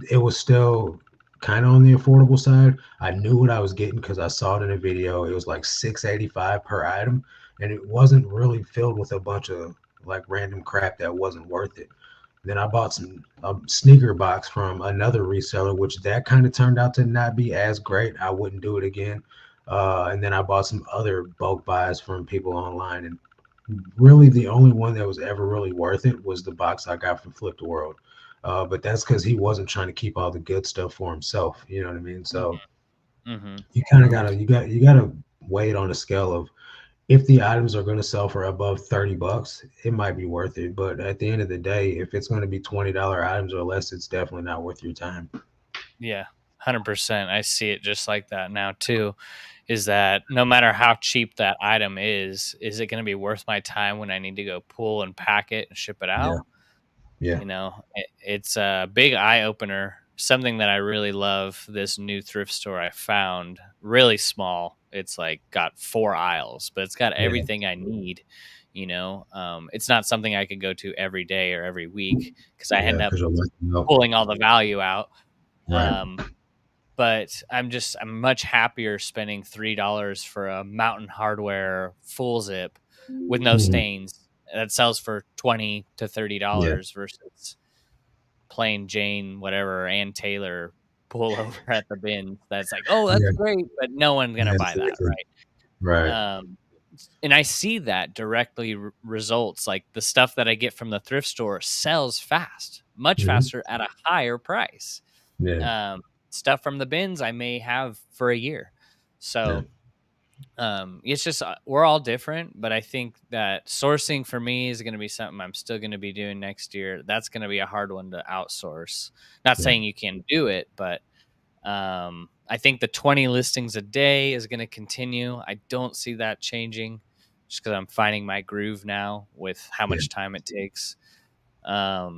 [SPEAKER 2] it was still kind of on the affordable side. I knew what I was getting because I saw it in a video. It was like 685 per item, and it wasn't really filled with a bunch of like random crap that wasn't worth it. Then I bought some a sneaker box from another reseller, which that kind of turned out to not be as great. I wouldn't do it again. And then I bought some other bulk buys from people online, and really the only one that was ever really worth it was the box I got from Flip the World. But that's because he wasn't trying to keep all the good stuff for himself. You know what I mean? So
[SPEAKER 1] Hmm. Hmm.
[SPEAKER 2] you kind of you gotta weigh it on a scale of if the items are going to sell for above 30 bucks, it might be worth it. But at the end of the day, if it's going to be $20 items or less, it's definitely not worth your time.
[SPEAKER 1] Yeah, 100%. I see it just like that now too. Is that no matter how cheap that item is it going to be worth my time when I need to go pull and pack it and ship it
[SPEAKER 2] Yeah.
[SPEAKER 1] out?
[SPEAKER 2] Yeah.
[SPEAKER 1] You know, it's a big eye opener. Something that I really love. This new thrift store I found, really small. It's like got 4 aisles, but it's got
[SPEAKER 2] Yeah.
[SPEAKER 1] everything I need. It's not something I could go to every day or every week because I
[SPEAKER 2] Yeah.
[SPEAKER 1] end up
[SPEAKER 2] Because you'll let them know.
[SPEAKER 1] pulling all the value out.
[SPEAKER 2] Right.
[SPEAKER 1] Um, but I'm much happier spending $3 for a Mountain Hardware full zip with no
[SPEAKER 2] Hmm.
[SPEAKER 1] stains that sells for 20 to thirty
[SPEAKER 2] Yeah.
[SPEAKER 1] dollars versus plain Jane whatever Ann Taylor pull over at the bin. That's like, oh, that's
[SPEAKER 2] Yeah.
[SPEAKER 1] great, but no one's gonna
[SPEAKER 2] Yeah.
[SPEAKER 1] buy that,
[SPEAKER 2] Exactly.
[SPEAKER 1] right?
[SPEAKER 2] Right.
[SPEAKER 1] And I see that directly results like the stuff that I get from the thrift store sells fast, much
[SPEAKER 2] Hmm.
[SPEAKER 1] faster at a higher price.
[SPEAKER 2] Yeah.
[SPEAKER 1] um, Stuff from the bins I may have for a year.
[SPEAKER 2] Yeah.
[SPEAKER 1] So it's just we're all different, but I think that sourcing for me is going to be something I'm still going to be doing next year. That's going to be a hard one to outsource. Not
[SPEAKER 2] Yeah.
[SPEAKER 1] saying you can't do it, but I think the 20 listings a day is going to continue. I don't see that changing just because I'm finding my groove now with how
[SPEAKER 2] Yeah.
[SPEAKER 1] much time it takes. Are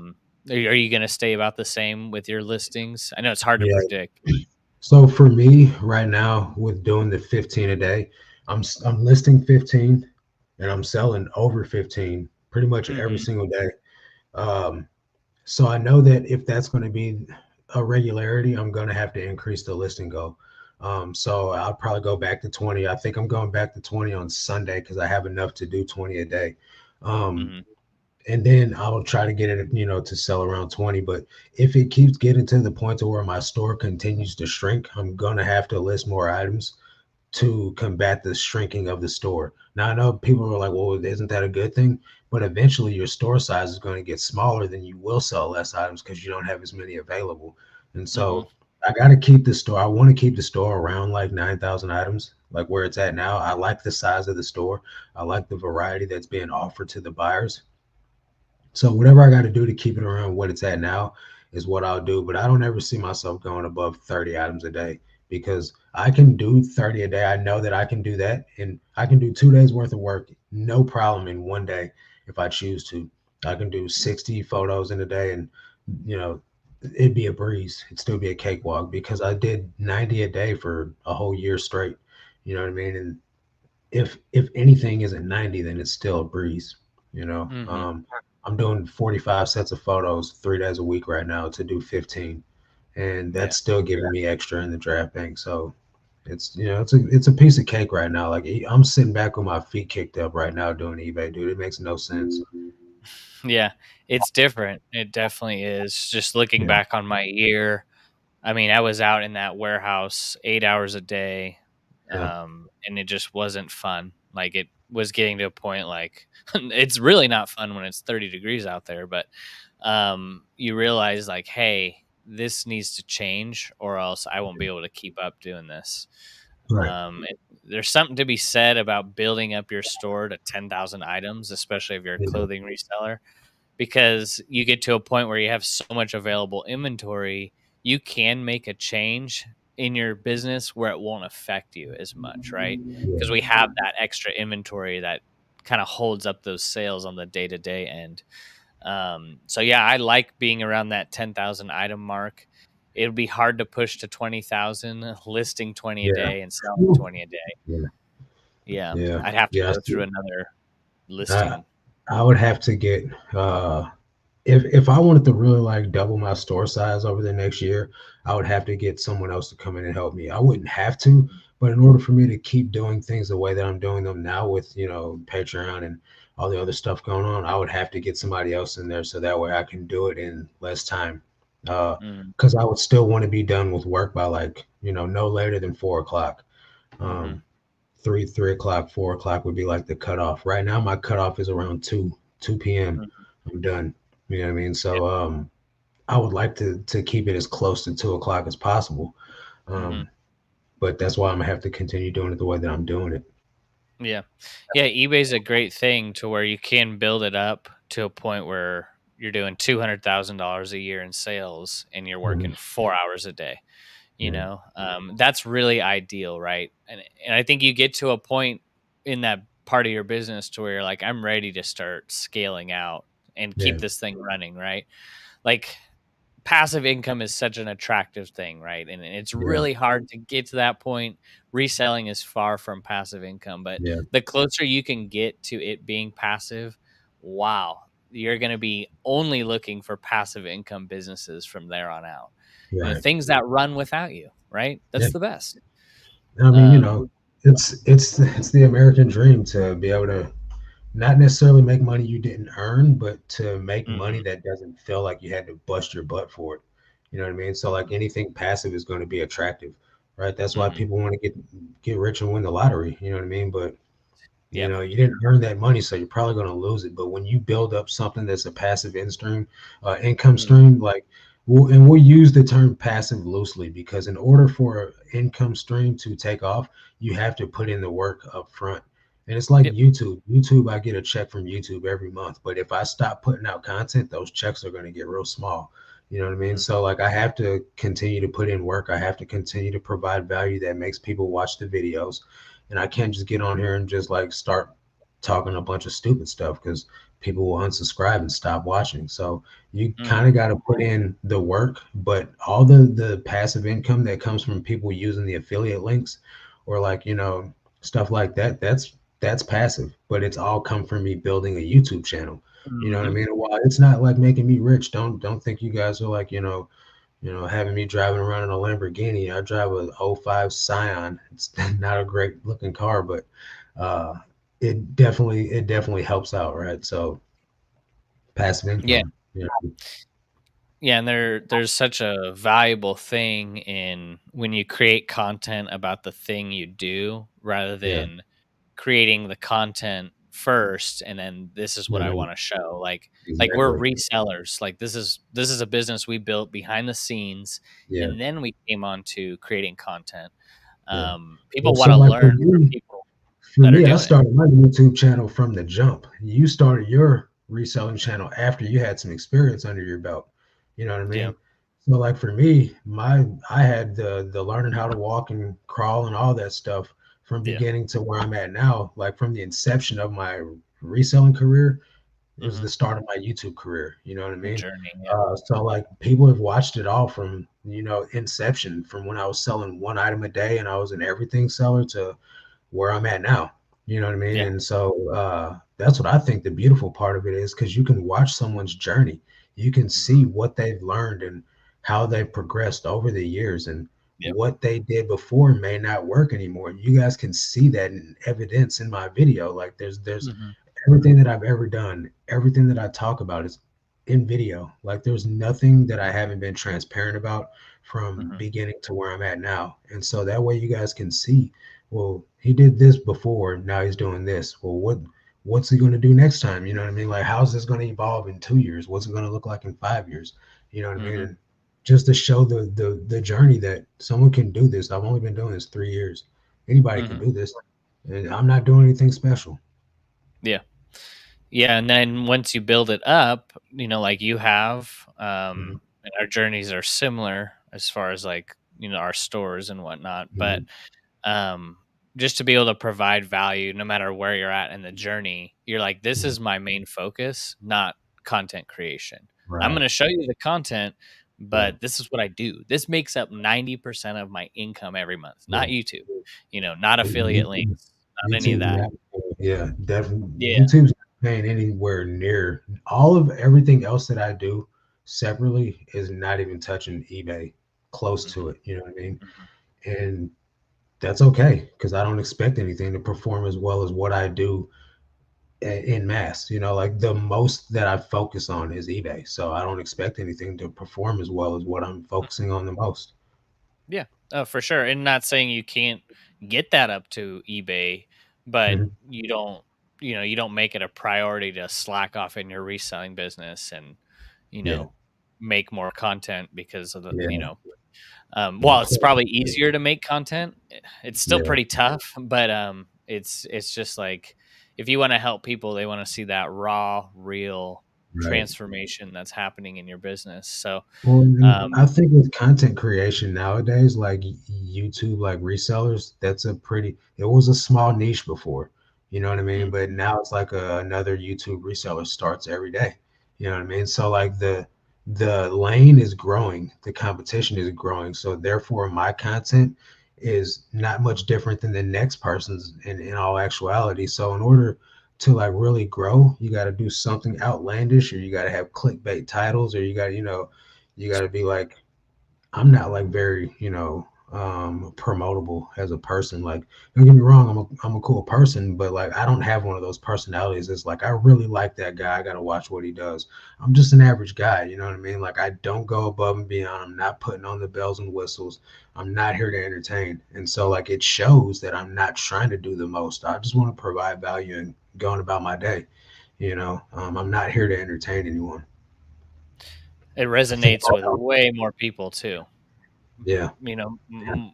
[SPEAKER 1] you going to stay about the same with your listings? I know it's hard to
[SPEAKER 2] Yeah.
[SPEAKER 1] predict.
[SPEAKER 2] So for me right now, with doing the 15 a day, I'm listing 15 and I'm selling over 15 pretty much every
[SPEAKER 1] Hmm.
[SPEAKER 2] single day. Um, So I know that if that's going to be a regularity, I'm going to have to increase the listing goal. So I'll probably go back to 20. I think I'm going back to 20 on Sunday because I have enough to do 20 a day. Um,
[SPEAKER 1] Hmm.
[SPEAKER 2] and then I'll try to get it, to sell around 20. But if it keeps getting to the point to where my store continues to shrink, I'm going to have to list more items to combat the shrinking of the store. Now I know people are like, well, isn't that a good thing? But eventually your store size is going to get smaller, then you will sell less items because you don't have as many available. And
[SPEAKER 1] Hmm.
[SPEAKER 2] so I got to keep the store. I want to keep the store around like 9,000 items, like where it's at now. I like the size of the store. I like the variety that's being offered to the buyers. So whatever I got to do to keep it around what it's at now is what I'll do. But I don't ever see myself going above 30 items a day because I can do 30 a day. I know that I can do that. And I can do 2 days worth of work, no problem in one day if I choose to. I can do 60 photos in a day and, you know, it'd be a breeze. It'd still be a cakewalk because I did 90 a day for a whole year straight. You know what I mean? And if anything isn't 90, then it's still a breeze. You know,
[SPEAKER 1] Hmm.
[SPEAKER 2] I'm doing 45 sets of photos 3 days a week right now to do 15, and
[SPEAKER 1] Yeah.
[SPEAKER 2] that's still giving me extra in the draft bank. So it's a piece of cake right now. Like I'm sitting back with my feet kicked up right now doing eBay, dude. It makes no sense.
[SPEAKER 1] Yeah. It's different. It definitely is. Just looking
[SPEAKER 2] Yeah,
[SPEAKER 1] back on my year, I mean, I was out in that warehouse 8 hours a day,
[SPEAKER 2] yeah,
[SPEAKER 1] and it just wasn't fun. Like it was getting to a point like it's really not fun when it's 30 degrees out there, but you realize like, hey, this needs to change or else I won't be able to keep up doing this.
[SPEAKER 2] right.
[SPEAKER 1] There's something to be said about building up your store to 10,000 items, especially if you're a
[SPEAKER 2] Yeah,
[SPEAKER 1] clothing reseller, because you get to a point where you have so much available inventory, you can make a change in your business where it won't affect you as much, right? Because
[SPEAKER 2] yeah,
[SPEAKER 1] we have that extra inventory that kind of holds up those sales on the day to day end. So yeah, I like being around that 10,000 item mark. It'll be hard to push to 20,000, listing 20 a
[SPEAKER 2] Yeah.
[SPEAKER 1] day and selling
[SPEAKER 2] Ooh.
[SPEAKER 1] 20 a day.
[SPEAKER 2] Yeah.
[SPEAKER 1] Yeah,
[SPEAKER 2] Yeah.
[SPEAKER 1] I'd have to
[SPEAKER 2] Yeah.
[SPEAKER 1] go through another
[SPEAKER 2] I
[SPEAKER 1] listing.
[SPEAKER 2] I would have to get if I wanted to really like double my store size over the next year, I would have to get someone else to come in and help me. I wouldn't have to, but in order for me to keep doing things the way that I'm doing them now with, Patreon and all the other stuff going on, I would have to get somebody else in there so that way I can do it in less time.
[SPEAKER 1] Mm,
[SPEAKER 2] Because I would still want to be done with work by like, no later than 4 o'clock.
[SPEAKER 1] mhm,
[SPEAKER 2] Um, 3 o'clock, 4 o'clock would be like the cutoff. Right now, my cutoff is around two p.m.
[SPEAKER 1] mhm,
[SPEAKER 2] I'm done. You know what I mean?
[SPEAKER 1] yeah,
[SPEAKER 2] So I would like to keep it as close to 2 o'clock as possible.
[SPEAKER 1] mhm,
[SPEAKER 2] Um, but that's why I'm gonna have to continue doing it the way that I'm doing it.
[SPEAKER 1] yeah. Yeah, eBay's a great thing to where you can build it up to a point where you're doing $200,000 a year in sales and you're
[SPEAKER 2] Mhm.
[SPEAKER 1] working 4 hours a day.
[SPEAKER 2] Yeah,
[SPEAKER 1] That's really ideal, right? And I think you get to a point in that part of your business to where you're like, I'm ready to start scaling out and keep
[SPEAKER 2] yeah,
[SPEAKER 1] this thing running, right? Like, passive income is such an attractive thing, right? And it's
[SPEAKER 2] yeah,
[SPEAKER 1] really hard to get to that point. Reselling is far from passive income, but
[SPEAKER 2] yeah.
[SPEAKER 1] the closer you can get to it being passive, wow, you're going to be only looking for passive income businesses from there on out.
[SPEAKER 2] Right.
[SPEAKER 1] Things that run without you, right?
[SPEAKER 2] Yeah.
[SPEAKER 1] That's the best.
[SPEAKER 2] I mean,
[SPEAKER 1] Um,
[SPEAKER 2] it's the American dream to be able to not necessarily make money you didn't earn, but to make money
[SPEAKER 1] mhm,
[SPEAKER 2] that doesn't feel like you had to bust your butt for it. You know what I mean? So like
[SPEAKER 1] mhm,
[SPEAKER 2] anything passive is going to be attractive, right? That's why
[SPEAKER 1] mhm.
[SPEAKER 2] people want to get rich and win the lottery. You know what I mean? But
[SPEAKER 1] Yep.
[SPEAKER 2] you didn't earn that money, so you're probably going to lose it. But when you build up something that's a passive income
[SPEAKER 1] Mhm,
[SPEAKER 2] stream, like, and we'll use the term passive loosely because in order for an income stream to take off, you have to put in the work up front. And it's like
[SPEAKER 1] yep.
[SPEAKER 2] YouTube. YouTube, I get a check from YouTube every month, but if I stop putting out content, those checks are going to get real small. You know what I mean?
[SPEAKER 1] Mhm,
[SPEAKER 2] So like I have to continue to put in work. I have to continue to provide value that makes people watch the videos, and I can't just get on here and just like start talking a bunch of stupid stuff because people will unsubscribe and stop watching. So you kind
[SPEAKER 1] mhm,
[SPEAKER 2] of got to put in the work, but all the passive income that comes from people using the affiliate links or like stuff like that, that's passive, but it's all come from me building a YouTube channel. You know what I
[SPEAKER 1] mhm.
[SPEAKER 2] mean? While it's not like making me rich, don't think you guys are like having me driving around in a Lamborghini. I drive a '05 Scion. It's not a great looking car, but uh, it definitely helps out, right? So passive
[SPEAKER 1] Yeah.
[SPEAKER 2] income. Yeah,
[SPEAKER 1] Yeah, and there's such a valuable thing in when you create content about the thing you do rather
[SPEAKER 2] yeah,
[SPEAKER 1] than creating the content first and then this is what I
[SPEAKER 2] mhm,
[SPEAKER 1] want to show. Like we're
[SPEAKER 2] exactly.
[SPEAKER 1] resellers. Like this is a business we built behind the scenes
[SPEAKER 2] Yeah,
[SPEAKER 1] and then we came on to creating content.
[SPEAKER 2] yeah. Well,
[SPEAKER 1] People want
[SPEAKER 2] so
[SPEAKER 1] to
[SPEAKER 2] like
[SPEAKER 1] learn from people
[SPEAKER 2] for
[SPEAKER 1] that are
[SPEAKER 2] me, I
[SPEAKER 1] doing it.
[SPEAKER 2] started my YouTube channel from the jump. You started your reselling channel after you had some experience under your belt. You know what I
[SPEAKER 1] Yeah.
[SPEAKER 2] mean? So like for me, I had the learning how to walk and crawl and all that stuff from
[SPEAKER 1] Yeah.
[SPEAKER 2] beginning to where I'm at now. Like from the inception of my reselling career is
[SPEAKER 1] Mhm.
[SPEAKER 2] the start of my YouTube career. You know what I mean?
[SPEAKER 1] Journey. Yeah.
[SPEAKER 2] So like people have watched it all from inception, from when I was selling one item a day and I was an everything seller to where I'm at now. You know what I mean?
[SPEAKER 1] Yeah.
[SPEAKER 2] And so that's what I think the beautiful part of it is because you can watch someone's journey. You can see
[SPEAKER 1] Mhm.
[SPEAKER 2] what they've learned and how they've progressed over the years and
[SPEAKER 1] Yep.
[SPEAKER 2] what they did before may not work anymore. You guys can see that in evidence in my video. Like there's
[SPEAKER 1] Mhm.
[SPEAKER 2] everything that I've ever done, everything that I talk about is in video. Like there's nothing that I haven't been transparent about from
[SPEAKER 1] Mhm.
[SPEAKER 2] beginning to where I'm at now. And so that way you guys can see, well, he did this before, now he's doing this. Well, what's he going to do next time? You know what I mean? Like how's this going to evolve in 2 years? What's it going to look like in 5 years? You know what I mean?
[SPEAKER 1] Mhm.
[SPEAKER 2] And just to show the journey that someone can do this. I've only been doing this 3 years. Anybody can
[SPEAKER 1] Mhm.
[SPEAKER 2] do this. And I'm not doing anything special.
[SPEAKER 1] Yeah. Yeah, and then once you build it up, like you have,
[SPEAKER 2] Mhm,
[SPEAKER 1] and our journeys are similar as far as like, our stores and whatnot. But
[SPEAKER 2] mhm,
[SPEAKER 1] um, just to be able to provide value no matter where you're at in the journey, you're like, this
[SPEAKER 2] Yeah,
[SPEAKER 1] is my main focus, not content creation. I'm going
[SPEAKER 2] right.
[SPEAKER 1] to show you the content,
[SPEAKER 2] Yeah,
[SPEAKER 1] but this is what I do. This makes up 90% of my income every month, not
[SPEAKER 2] yeah.
[SPEAKER 1] YouTube, not affiliate
[SPEAKER 2] YouTube,
[SPEAKER 1] links, not any of
[SPEAKER 2] YouTube's
[SPEAKER 1] that.
[SPEAKER 2] not, yeah, definitely.
[SPEAKER 1] Yeah.
[SPEAKER 2] YouTube's not paying anywhere near all of everything else that I do separately is not even touching eBay close to
[SPEAKER 1] Hmm.
[SPEAKER 2] it. You know what I mean?
[SPEAKER 1] Hmm.
[SPEAKER 2] And that's okay because I don't expect anything to perform as well as what I do in mass. Like the most that I focus on is eBay, so I don't expect anything to perform as well as what I'm focusing on the most.
[SPEAKER 1] Yeah, for sure. And not saying you can't get that up to eBay, but
[SPEAKER 2] Mhm.
[SPEAKER 1] you don't make it a priority to slack off in your reselling business and, you
[SPEAKER 2] Yeah,
[SPEAKER 1] know, make more content because of
[SPEAKER 2] yeah. My
[SPEAKER 1] while it's
[SPEAKER 2] plan.
[SPEAKER 1] probably easier to make content, it's still
[SPEAKER 2] Yeah,
[SPEAKER 1] pretty tough, but it's just like if you want to help people, they want to see that raw, real
[SPEAKER 2] right.
[SPEAKER 1] transformation that's happening in your business. So,
[SPEAKER 2] Well, and
[SPEAKER 1] um,
[SPEAKER 2] I think with content creation nowadays, like YouTube, like resellers, that's it was a small niche before, you know what I mean?
[SPEAKER 1] mm,
[SPEAKER 2] But now it's like another YouTube reseller starts every day, you know what I mean? So
[SPEAKER 1] yeah,
[SPEAKER 2] like the lane is growing, the competition is growing. So therefore, my content is not much different than the next person's in all actuality. So in order to like really grow, you got to do something outlandish, or you got to have clickbait titles, or you got to be like, I'm not like very, promotable as a person. Like, don't get me wrong, I'm a cool person, but like, I don't have one of those personalities. It's like, I really like that guy. I got to watch what he does. I'm just an average guy. You know what I mean? Like, I don't go above and beyond. I'm not putting on the bells and whistles. I'm not here to entertain. And so, like, it shows that I'm not trying to do the most. I just want to provide value and going about my day. I'm not here to entertain anyone.
[SPEAKER 1] it
[SPEAKER 2] I think,
[SPEAKER 1] resonates with way more people too.
[SPEAKER 2] yeah,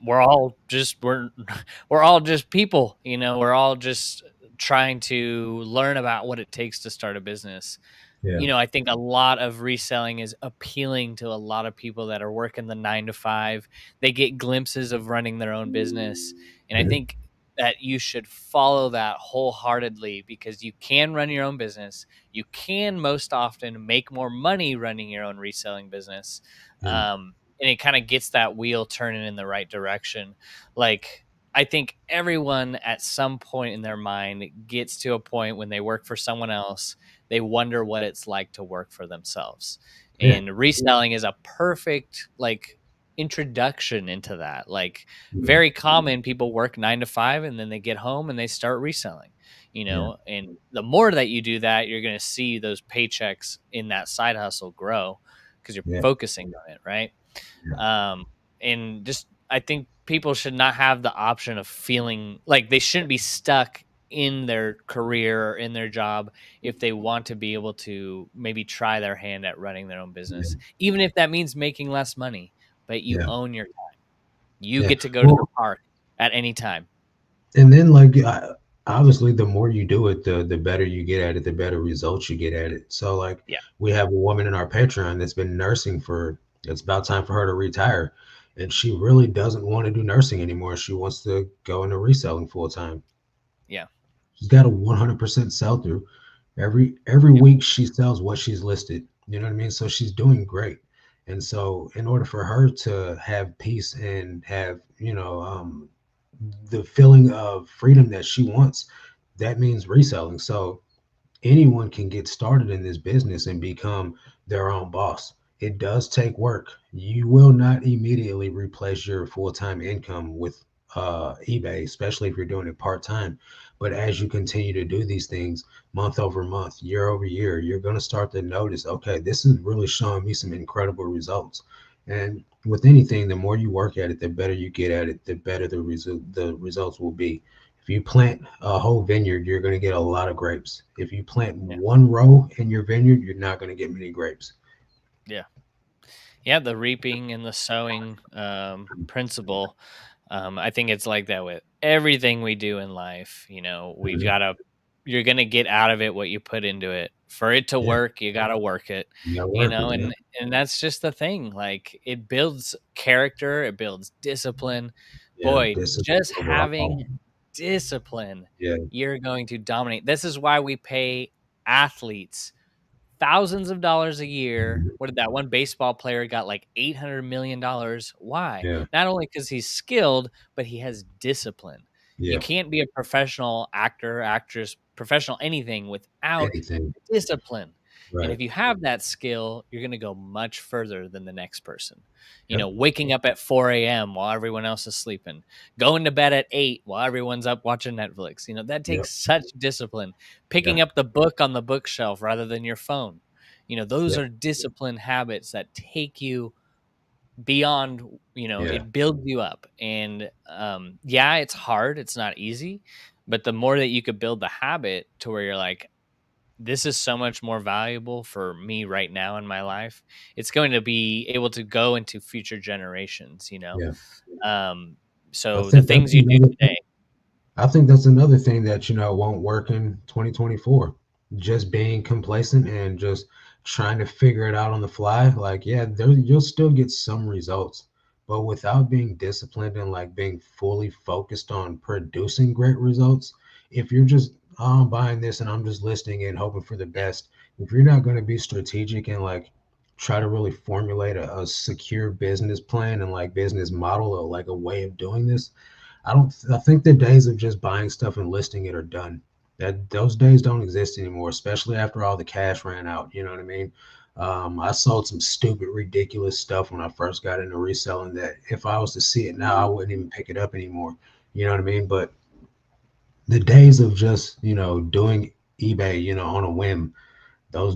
[SPEAKER 1] We're all just we're all just people. We're all just trying to learn about what it takes to start a business.
[SPEAKER 2] yeah,
[SPEAKER 1] I think a lot of reselling is appealing to a lot of people that are working the 9 to 5. They get glimpses of running their own business. And I
[SPEAKER 2] mhm,
[SPEAKER 1] think that you should follow that wholeheartedly because you can run your own business. You can most often make more money running your own reselling business.
[SPEAKER 2] yeah,
[SPEAKER 1] And it kind of gets that wheel turning in the right direction. Like, I think everyone at some point in their mind gets to a point when they work for someone else, they wonder what it's like to work for themselves.
[SPEAKER 2] yeah,
[SPEAKER 1] And reselling is a perfect introduction into that. Like,
[SPEAKER 2] yeah,
[SPEAKER 1] very common, people work 9 to 5 and then they get home and they start reselling.
[SPEAKER 2] yeah,
[SPEAKER 1] And the more that you do that, you're going to see those paychecks in that side hustle grow because you're
[SPEAKER 2] yeah,
[SPEAKER 1] focusing on it, right?
[SPEAKER 2] yeah,
[SPEAKER 1] um and just I think people should not have the option of feeling like they shouldn't be stuck in their career or in their job if they want to be able to maybe try their hand at running their own business,
[SPEAKER 2] yeah,
[SPEAKER 1] even if that means making less money, but you
[SPEAKER 2] yeah,
[SPEAKER 1] own your you
[SPEAKER 2] yeah.
[SPEAKER 1] get to go to the
[SPEAKER 2] Well,
[SPEAKER 1] park at any time.
[SPEAKER 2] and then like obviously, the more you do it, the better you get at it, the better results you get at it. So like,
[SPEAKER 1] Yeah.
[SPEAKER 2] we have a woman in our Patreon that's been nursing for. It's about time for her to retire, and she really doesn't want to do nursing anymore. She wants to go into reselling full time.
[SPEAKER 1] Yeah.
[SPEAKER 2] She's got a 100% sell through. Every
[SPEAKER 1] Yep.
[SPEAKER 2] week she sells what she's listed. You know what I mean? So she's doing great. And so in order for her to have peace and have, the feeling of freedom that she wants, that means reselling. So anyone can get started in this business and become their own boss. It does take work. You will not immediately replace your full-time income with eBay, especially if you're doing it part-time. But as you continue to do these things month over month, year over year, you're going to start to notice, okay, this is really showing me some incredible results. And with anything, the more you work at it, the better you get at it, the better the results will be. If you plant a whole vineyard, you're going to get a lot of grapes. If you plant
[SPEAKER 1] Yeah.
[SPEAKER 2] one row in your vineyard, you're not going to get many grapes.
[SPEAKER 1] Yeah. Yeah, the reaping and the sowing principle. I think it's like that with everything we do in life. We've
[SPEAKER 2] Mhm.
[SPEAKER 1] got to, you're going to get out of it what you put into it. For it to
[SPEAKER 2] Yeah,
[SPEAKER 1] work, you got to work it,
[SPEAKER 2] you got to work it. Yeah,
[SPEAKER 1] and that's just the thing. Like, it builds character, it builds discipline.
[SPEAKER 2] yeah.
[SPEAKER 1] Boy,
[SPEAKER 2] This is
[SPEAKER 1] just
[SPEAKER 2] overall.
[SPEAKER 1] discipline,
[SPEAKER 2] Yeah.
[SPEAKER 1] you're going to dominate. This is why we pay athletes thousands of dollars a year.
[SPEAKER 2] Mhm.
[SPEAKER 1] What did that one baseball player got like $800 million? Why?
[SPEAKER 2] Yeah.
[SPEAKER 1] Not only because he's skilled, but he has discipline. You
[SPEAKER 2] Yeah.
[SPEAKER 1] can't be a professional actor, actress, professional anything without
[SPEAKER 2] Anything.
[SPEAKER 1] discipline. And
[SPEAKER 2] Right.
[SPEAKER 1] if you have that skill, you're going to go much further than the next person.
[SPEAKER 2] Yep.
[SPEAKER 1] Waking up at 4 a.m. while everyone else is sleeping, going to bed at 8 while everyone's up watching Netflix. That
[SPEAKER 2] Yep.
[SPEAKER 1] takes such discipline. Picking
[SPEAKER 2] Yeah.
[SPEAKER 1] up the book on the bookshelf rather than your phone. Those
[SPEAKER 2] Yeah.
[SPEAKER 1] are discipline habits that take you beyond,
[SPEAKER 2] Yeah.
[SPEAKER 1] it builds you up. And yeah, it's hard. It's not easy. But the more that you could build the habit to where you're like, this is so much more valuable for me right now in my life, it's going to be able to go into future generations.
[SPEAKER 2] Yeah.
[SPEAKER 1] Um,
[SPEAKER 2] I
[SPEAKER 1] so the
[SPEAKER 2] think that's
[SPEAKER 1] things you do
[SPEAKER 2] another
[SPEAKER 1] today.
[SPEAKER 2] I think that's another thing that, won't work in 2024. Just being complacent and just trying to figure it out on the fly. Like, yeah, you'll still get some results, but without being disciplined and like being fully focused on producing great results, if you're just, oh, I'm buying this and I'm just listing it and hoping for the
[SPEAKER 1] Yeah.
[SPEAKER 2] best, if you're not going to be strategic and like try to really formulate a secure business plan and like business model or like a way of doing this, I think the days of just buying stuff and listing it are done. That those days don't exist anymore, especially after all the cash ran out. You know what I mean? I sold some stupid, ridiculous stuff when I first got into reselling that if I was to see it now, I wouldn't even pick it up anymore. You know what I mean? But the days of just, doing eBay, on a whim, those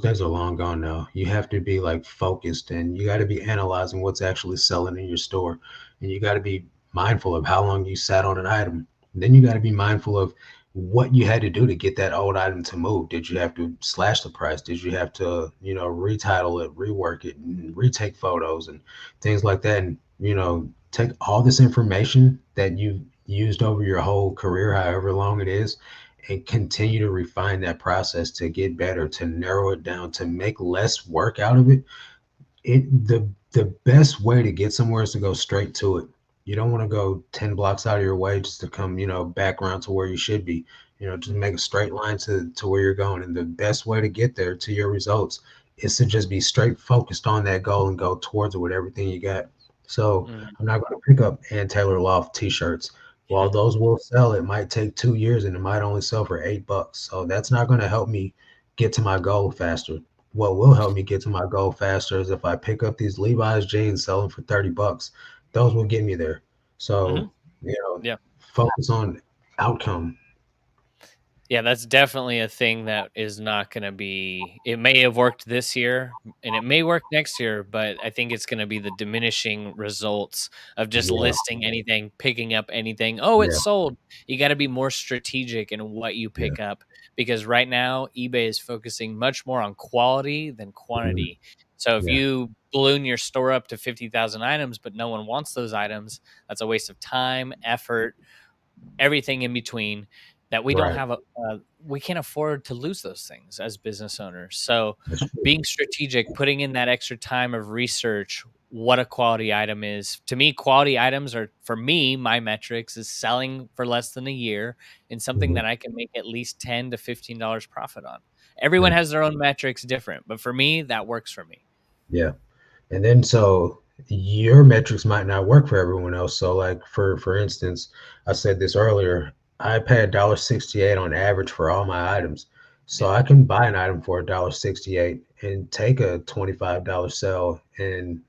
[SPEAKER 2] days are long gone now. You have to be like focused and you got to be analyzing what's actually selling in your store. And you got to be mindful of how long you sat on an item. And then you got to be mindful of what you had to do to get that old item to move. Did you have to slash the price? Did you have to, retitle it, rework it, and retake photos and things like that? And, take all this information that you've used over your whole career, however long it is, and continue to refine that process to get better, to narrow it down, to make less work out of it. The best way to get somewhere is to go straight to it. You don't want to go 10 blocks out of your way just to come, back around to where you should be. Just
[SPEAKER 1] Mhm.
[SPEAKER 2] make a straight line to where you're going. And the best way to get there to your results is to just be straight focused on that goal and go towards it with everything you got. So
[SPEAKER 1] Mhm.
[SPEAKER 2] I'm not going to pick up Ann Taylor Loft t-shirts. While those will sell, it might take 2 years and it might only sell for $8. So that's not going to help me get to my goal faster. What will help me get to my goal faster is if I pick up these Levi's jeans, sell them for $30. Those will get me there.
[SPEAKER 1] Mhm.
[SPEAKER 2] So,
[SPEAKER 1] Yeah.
[SPEAKER 2] focus on outcome.
[SPEAKER 1] Yeah, that's definitely a thing that is not going to be. It may have worked this year and it may work next year, but I think it's going to be the diminishing results of just
[SPEAKER 2] Yeah,
[SPEAKER 1] listing anything, picking up anything. Oh, it's
[SPEAKER 2] yeah,
[SPEAKER 1] sold. You got to be more strategic in what you
[SPEAKER 2] yeah,
[SPEAKER 1] pick up because right now eBay is focusing much more on quality than
[SPEAKER 2] mhm,
[SPEAKER 1] quantity. So if
[SPEAKER 2] yeah,
[SPEAKER 1] you balloon your store up to 50,000 items, but no one wants those items, that's a waste of time, effort, everything in between that we don't
[SPEAKER 2] right.
[SPEAKER 1] have we can't afford to lose those things as business owners. So
[SPEAKER 2] That's true.
[SPEAKER 1] being strategic, putting in that extra time of research, what a quality item is. To me, quality items are, for me, my metrics is selling for less than a year and something
[SPEAKER 2] Mhm,
[SPEAKER 1] that I can make at least $10 to $15 profit on. Everyone
[SPEAKER 2] yeah,
[SPEAKER 1] has their own metrics different, but for me, that works for me.
[SPEAKER 2] yeah. And then so your metrics might not work for everyone else. So like for instance, I said this earlier, I pay $1.68 on average for all my items. So
[SPEAKER 1] Yeah.
[SPEAKER 2] I can buy an item for $1.68 and take a $25 sell and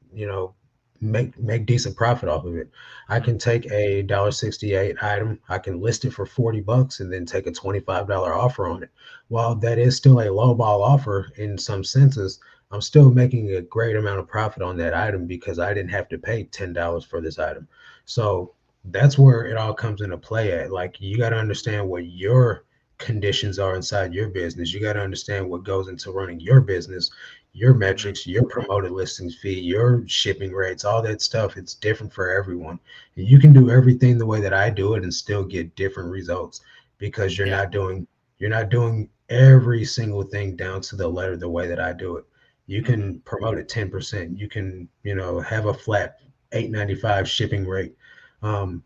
[SPEAKER 2] make decent profit off of it. I
[SPEAKER 1] Mhm.
[SPEAKER 2] can take a $1.68 item, I can list it for $40 and then take a $25 offer on it. While that is still a low ball offer in some senses, I'm still making a great amount of profit on that item because I didn't have to pay $10 for this item. So that's where it all comes into play at. Like you got to understand what your conditions are inside your business. You got to understand what goes into running your business, your
[SPEAKER 1] Mhm.
[SPEAKER 2] metrics, your promoted listings fee, your shipping rates, all that stuff. It's different for everyone. And you can do everything the way that I do it and still get different results because
[SPEAKER 1] Yeah.
[SPEAKER 2] you're not doing every single thing down to the letter the way that I do it. You
[SPEAKER 1] Mhm.
[SPEAKER 2] can promote at 10%. You can, have a flat 8.95 shipping rate.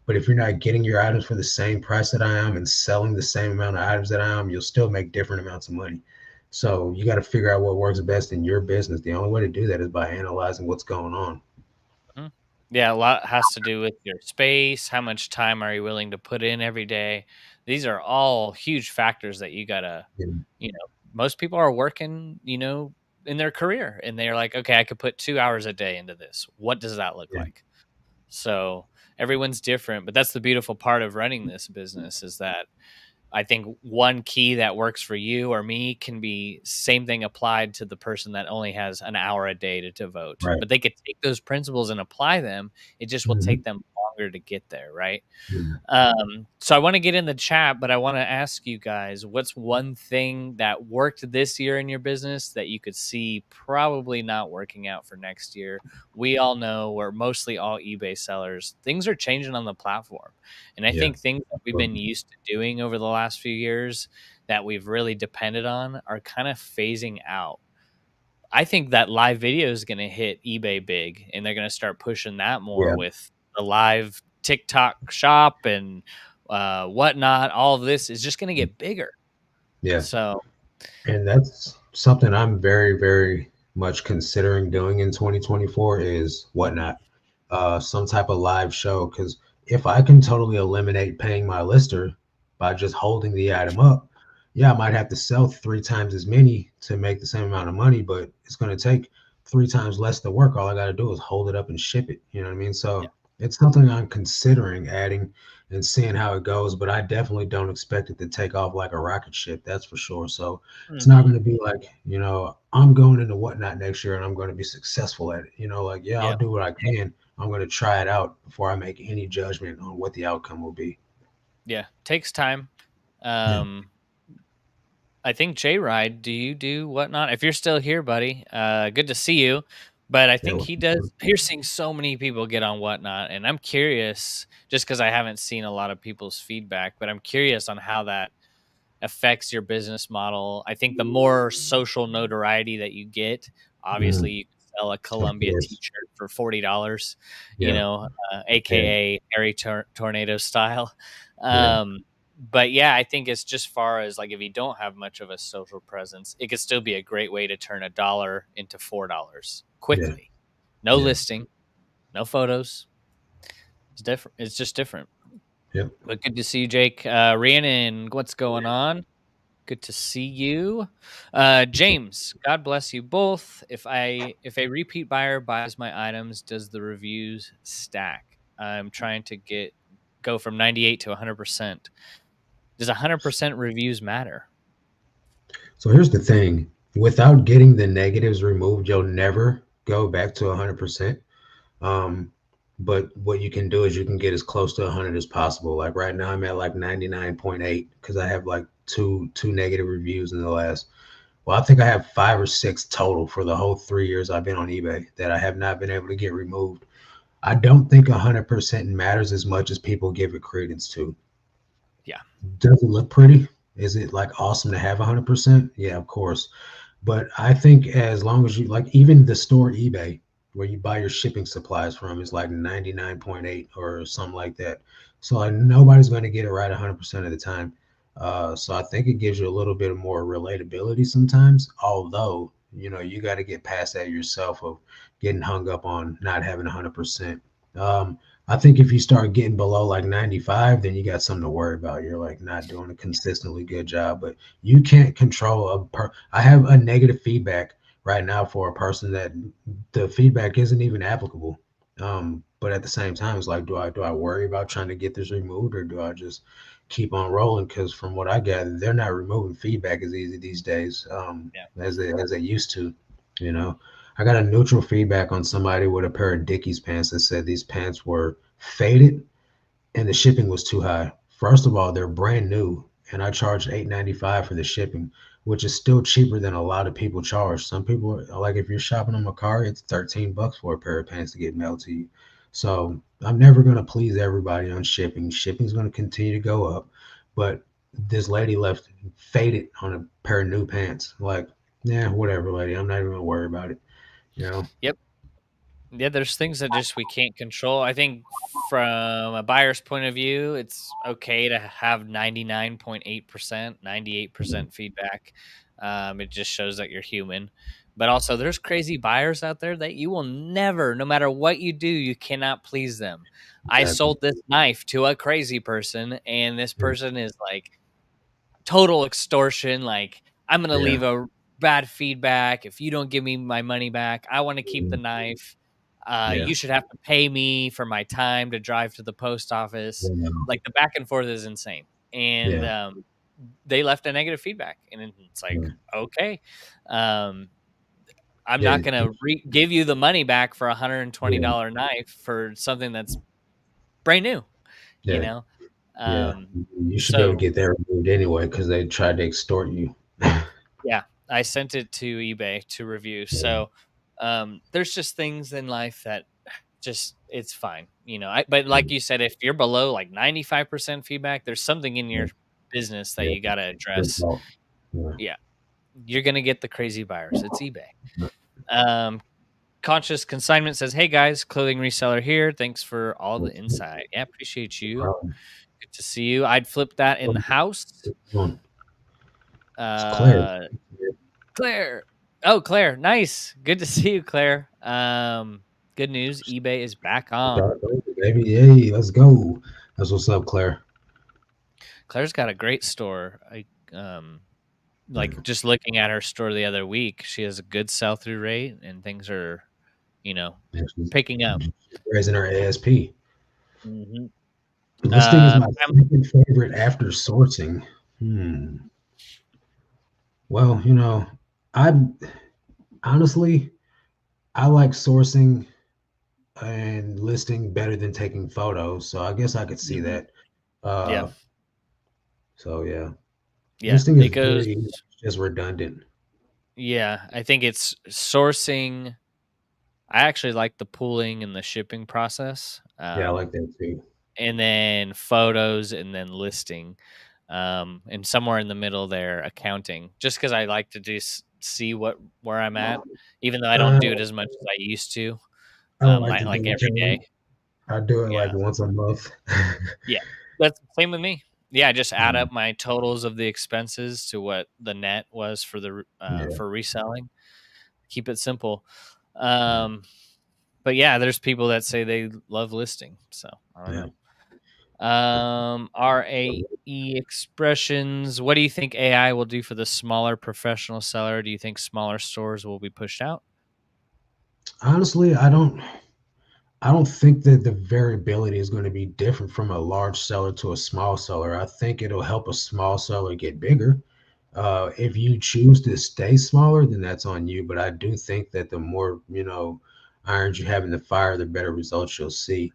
[SPEAKER 2] But if you're not getting your items for the same price that I am and selling the same amount of items that I am, you'll still make different amounts of money. So you got to figure out what works best in your business. The only way to do that is by analyzing what's going on.
[SPEAKER 1] Mhm. Yeah, a lot has to do with your space, how much time are you willing to put in every day. These are all huge factors that you gotta,
[SPEAKER 2] Yeah.
[SPEAKER 1] most people are working, in their career and they're like, okay, I could put 2 hours a day into this. What does that look
[SPEAKER 2] Yeah.
[SPEAKER 1] like? So everyone's different, but that's the beautiful part of running this business is that I think one key that works for you or me can be same thing applied to the person that only has an hour a day to devote.
[SPEAKER 2] Right.
[SPEAKER 1] But they could take those principles and apply them. It just will
[SPEAKER 2] Mhm.
[SPEAKER 1] take them longer to get there, right?
[SPEAKER 2] Yeah.
[SPEAKER 1] So I want to get in the chat, but I want to ask you guys, what's one thing that worked this year in your business that you could see probably not working out for next year? We all know we're mostly all eBay sellers. Things are changing on the platform. And I
[SPEAKER 2] Yeah.
[SPEAKER 1] think things that we've been used to doing over the last few years that we've really depended on are kind of phasing out. I think that live video is going to hit eBay big, and they're going to start pushing that more
[SPEAKER 2] Yeah.
[SPEAKER 1] with the live TikTok shop and whatnot. All of this is just going to get bigger.
[SPEAKER 2] Yeah.
[SPEAKER 1] So,
[SPEAKER 2] And that's something I'm very, very much considering doing in 2024 is
[SPEAKER 1] mhm,
[SPEAKER 2] whatnot. Some type of live show. Because if I can totally eliminate paying my lister by just holding the item up, yeah, I might have to sell three times as many to make the same amount of money, but it's going to take three times less the work. All I got to do is hold it up and ship it. You know what I mean?
[SPEAKER 1] yeah,
[SPEAKER 2] So it's something I'm considering adding and seeing how it goes, but I definitely don't expect it to take off like a rocket ship. That's for sure. So it's not
[SPEAKER 1] hmm,
[SPEAKER 2] going to be like, I'm going into whatnot next year and I'm going to be successful at it. Like, yeah, I'll
[SPEAKER 1] yeah,
[SPEAKER 2] do what I can. I'm going to try it out before I make any judgment on what the outcome will be.
[SPEAKER 1] yeah. Takes time.
[SPEAKER 2] Yeah.
[SPEAKER 1] Um, I think J Ride, do you do whatnot? If you're still here, buddy, good to see you. But I
[SPEAKER 2] Yeah.
[SPEAKER 1] think he does. You're seeing so many people get on whatnot, and I'm curious, just because I haven't seen a lot of people's feedback, but I'm curious on how that affects your business model. I think the more social notoriety that you get, obviously
[SPEAKER 2] Mhm.
[SPEAKER 1] you can sell a
[SPEAKER 2] Of
[SPEAKER 1] Columbia
[SPEAKER 2] course.
[SPEAKER 1] t-shirt for $40,
[SPEAKER 2] Yeah. Yeah.
[SPEAKER 1] aka Harry Tornado style.
[SPEAKER 2] Yeah.
[SPEAKER 1] But yeah, I think it's just far as like if you don't have much of a social presence, it could still be a great way to turn $1 into $4
[SPEAKER 2] Yeah.
[SPEAKER 1] quickly. No
[SPEAKER 2] Yeah.
[SPEAKER 1] listing, no photos. It's different. It's just different.
[SPEAKER 2] Yep.
[SPEAKER 1] But good to see you, Jake. Rhiannon, what's going on? Good to see you. James, God bless you both. If a repeat buyer buys my items, does the reviews stack? I'm trying to go from 98 to 100%. Does 100% reviews matter?
[SPEAKER 2] So here's the thing. Without getting the negatives removed, you'll never go back to 100%. Um, but what you can do is you can get as close to 100 as possible. Like right now, I'm at like 99.8 because I have like two negative reviews in the last. Well, I think I have five or six total for the whole 3 years I've been on eBay that I have not been able to get removed. I don't think 100% matters as much as people give it credence to.
[SPEAKER 1] Yeah.
[SPEAKER 2] Does it look pretty? Is it like awesome to have 100%? Yeah, of course. But I think as long as you like, even the store eBay where you buy your shipping supplies from is like 99.8 or something like that. So like nobody's going to get it right 100% of the time. So I think it gives you a little bit of more relatability sometimes. Although you got to get past that yourself of getting hung up on not having 100%. Um, I think if you start getting below like 95, then you got something to worry about. You're like not doing a consistently good job, but you can't control I have a negative feedback right now for a person that the feedback isn't even applicable. But at the same time, it's like, do I worry about trying to get this removed, or do I just keep on rolling? Because from what I gather, they're not removing feedback as easy these days
[SPEAKER 1] Yeah.
[SPEAKER 2] as they used to. You know, I got a neutral feedback on somebody with a pair of Dickies pants that said these pants were faded and the shipping was too high. First of all, they're brand new, and I charged $8.95 for the shipping, which is still cheaper than a lot of people charge. Some people like if you're shopping on Mercari, it's $13 for a pair of pants to get mailed to you. So I'm never gonna please everybody on shipping. Shipping's gonna continue to go up, but this lady left faded on a pair of new pants. Like, yeah, whatever, lady. I'm not even gonna worry about it. You know.
[SPEAKER 1] Yep. Yeah, there's things that just we can't control. I think from a buyer's point of view, it's okay to have 99.8%,
[SPEAKER 2] Mm,
[SPEAKER 1] 98% feedback. It just shows that you're human. But also, there's crazy buyers out there that you will never, no matter what you do, you cannot please them. I
[SPEAKER 2] exactly.
[SPEAKER 1] sold this knife to a crazy person, and this
[SPEAKER 2] Mm,
[SPEAKER 1] person is like, total extortion, like, "I'm gonna
[SPEAKER 2] yeah.
[SPEAKER 1] leave a bad feedback if you don't give me my money back. I wanna keep the
[SPEAKER 2] Mhm.
[SPEAKER 1] knife.
[SPEAKER 2] Yeah.
[SPEAKER 1] You should have to pay me for my time to drive to the post office."
[SPEAKER 2] Wow.
[SPEAKER 1] Like, the back and forth is insane, and,
[SPEAKER 2] Yeah.
[SPEAKER 1] they left a negative feedback, and then it's like,
[SPEAKER 2] Mm.
[SPEAKER 1] "Okay, um, I'm
[SPEAKER 2] Yeah.
[SPEAKER 1] not gonna give you the money back for a
[SPEAKER 2] Yeah.
[SPEAKER 1] $120 knife for something that's brand new," you
[SPEAKER 2] Yeah.
[SPEAKER 1] know?
[SPEAKER 2] Yeah.
[SPEAKER 1] Um,
[SPEAKER 2] You should be able to
[SPEAKER 1] so
[SPEAKER 2] get that removed anyway because they tried to extort you.
[SPEAKER 1] Yeah, I sent it to eBay to review.
[SPEAKER 2] Yeah.
[SPEAKER 1] So, there's just things in life that just it's fine, but like
[SPEAKER 2] Mm.
[SPEAKER 1] you said, if you're below like 95% feedback, there's something in
[SPEAKER 2] Yeah.
[SPEAKER 1] your business that
[SPEAKER 2] Yeah.
[SPEAKER 1] you got to
[SPEAKER 2] Your
[SPEAKER 1] address.
[SPEAKER 2] fault. Yeah.
[SPEAKER 1] Yeah, you're gonna get the crazy buyers. It's eBay.
[SPEAKER 2] Yeah.
[SPEAKER 1] Um, Conscious Consignment says, "Hey guys, clothing reseller here. Thanks for all the
[SPEAKER 2] That's no
[SPEAKER 1] insight. Yeah, appreciate you.
[SPEAKER 2] problem.
[SPEAKER 1] Good to see you. I'd flip that in the house.
[SPEAKER 2] Mm. It's Claire.
[SPEAKER 1] Uh, Claire. Oh, Claire. Nice. Good to see you, Claire. Good news. eBay is back on.
[SPEAKER 2] Dark Oak, baby. Hey, let's go. That's what's up, Claire.
[SPEAKER 1] Claire's got a great store. Like
[SPEAKER 2] Yeah.
[SPEAKER 1] just looking at her store the other week, she has a good sell through rate and things are, you know,
[SPEAKER 2] Yeah,
[SPEAKER 1] picking up.
[SPEAKER 2] she's raising her ASP.
[SPEAKER 1] hmm
[SPEAKER 2] Listing is my
[SPEAKER 1] I'm,
[SPEAKER 2] second favorite after sourcing. Hmm. Well, I honestly I like sourcing and listing better than taking photos, so I guess I could see
[SPEAKER 1] mhm.
[SPEAKER 2] that.
[SPEAKER 1] Yeah.
[SPEAKER 2] So yeah,
[SPEAKER 1] Yeah.
[SPEAKER 2] listing is
[SPEAKER 1] It goes,
[SPEAKER 2] very just redundant.
[SPEAKER 1] yeah. I think it's sourcing. I actually like the pooling and the shipping process.
[SPEAKER 2] Yeah, I like that too.
[SPEAKER 1] And then photos and then listing, and somewhere in the middle there accounting, just because I like to just see where I'm at, even though I don't
[SPEAKER 2] Uh,
[SPEAKER 1] do it as much as I used to,
[SPEAKER 2] I don't like to
[SPEAKER 1] like
[SPEAKER 2] do
[SPEAKER 1] every day.
[SPEAKER 2] accounting. I do it like
[SPEAKER 1] Yeah,
[SPEAKER 2] once a month.
[SPEAKER 1] yeah, that's the same with me. Yeah, I just add
[SPEAKER 2] Yeah,
[SPEAKER 1] up my totals of the expenses to what the net was for
[SPEAKER 2] yeah,
[SPEAKER 1] for reselling. Keep it simple.
[SPEAKER 2] yeah,
[SPEAKER 1] But yeah, there's people that say they love listing, so I don't
[SPEAKER 2] yeah.
[SPEAKER 1] know. RAE expressions. What do you think AI will do for the smaller professional seller? Do you think smaller stores will be pushed out?
[SPEAKER 2] Honestly, I don't think that the variability is going to be different from a large seller to a small seller. I think it'll help a small seller get bigger. If you choose to stay smaller, then that's on you. But I do think that the more, irons you have in the fire, the better results you'll see.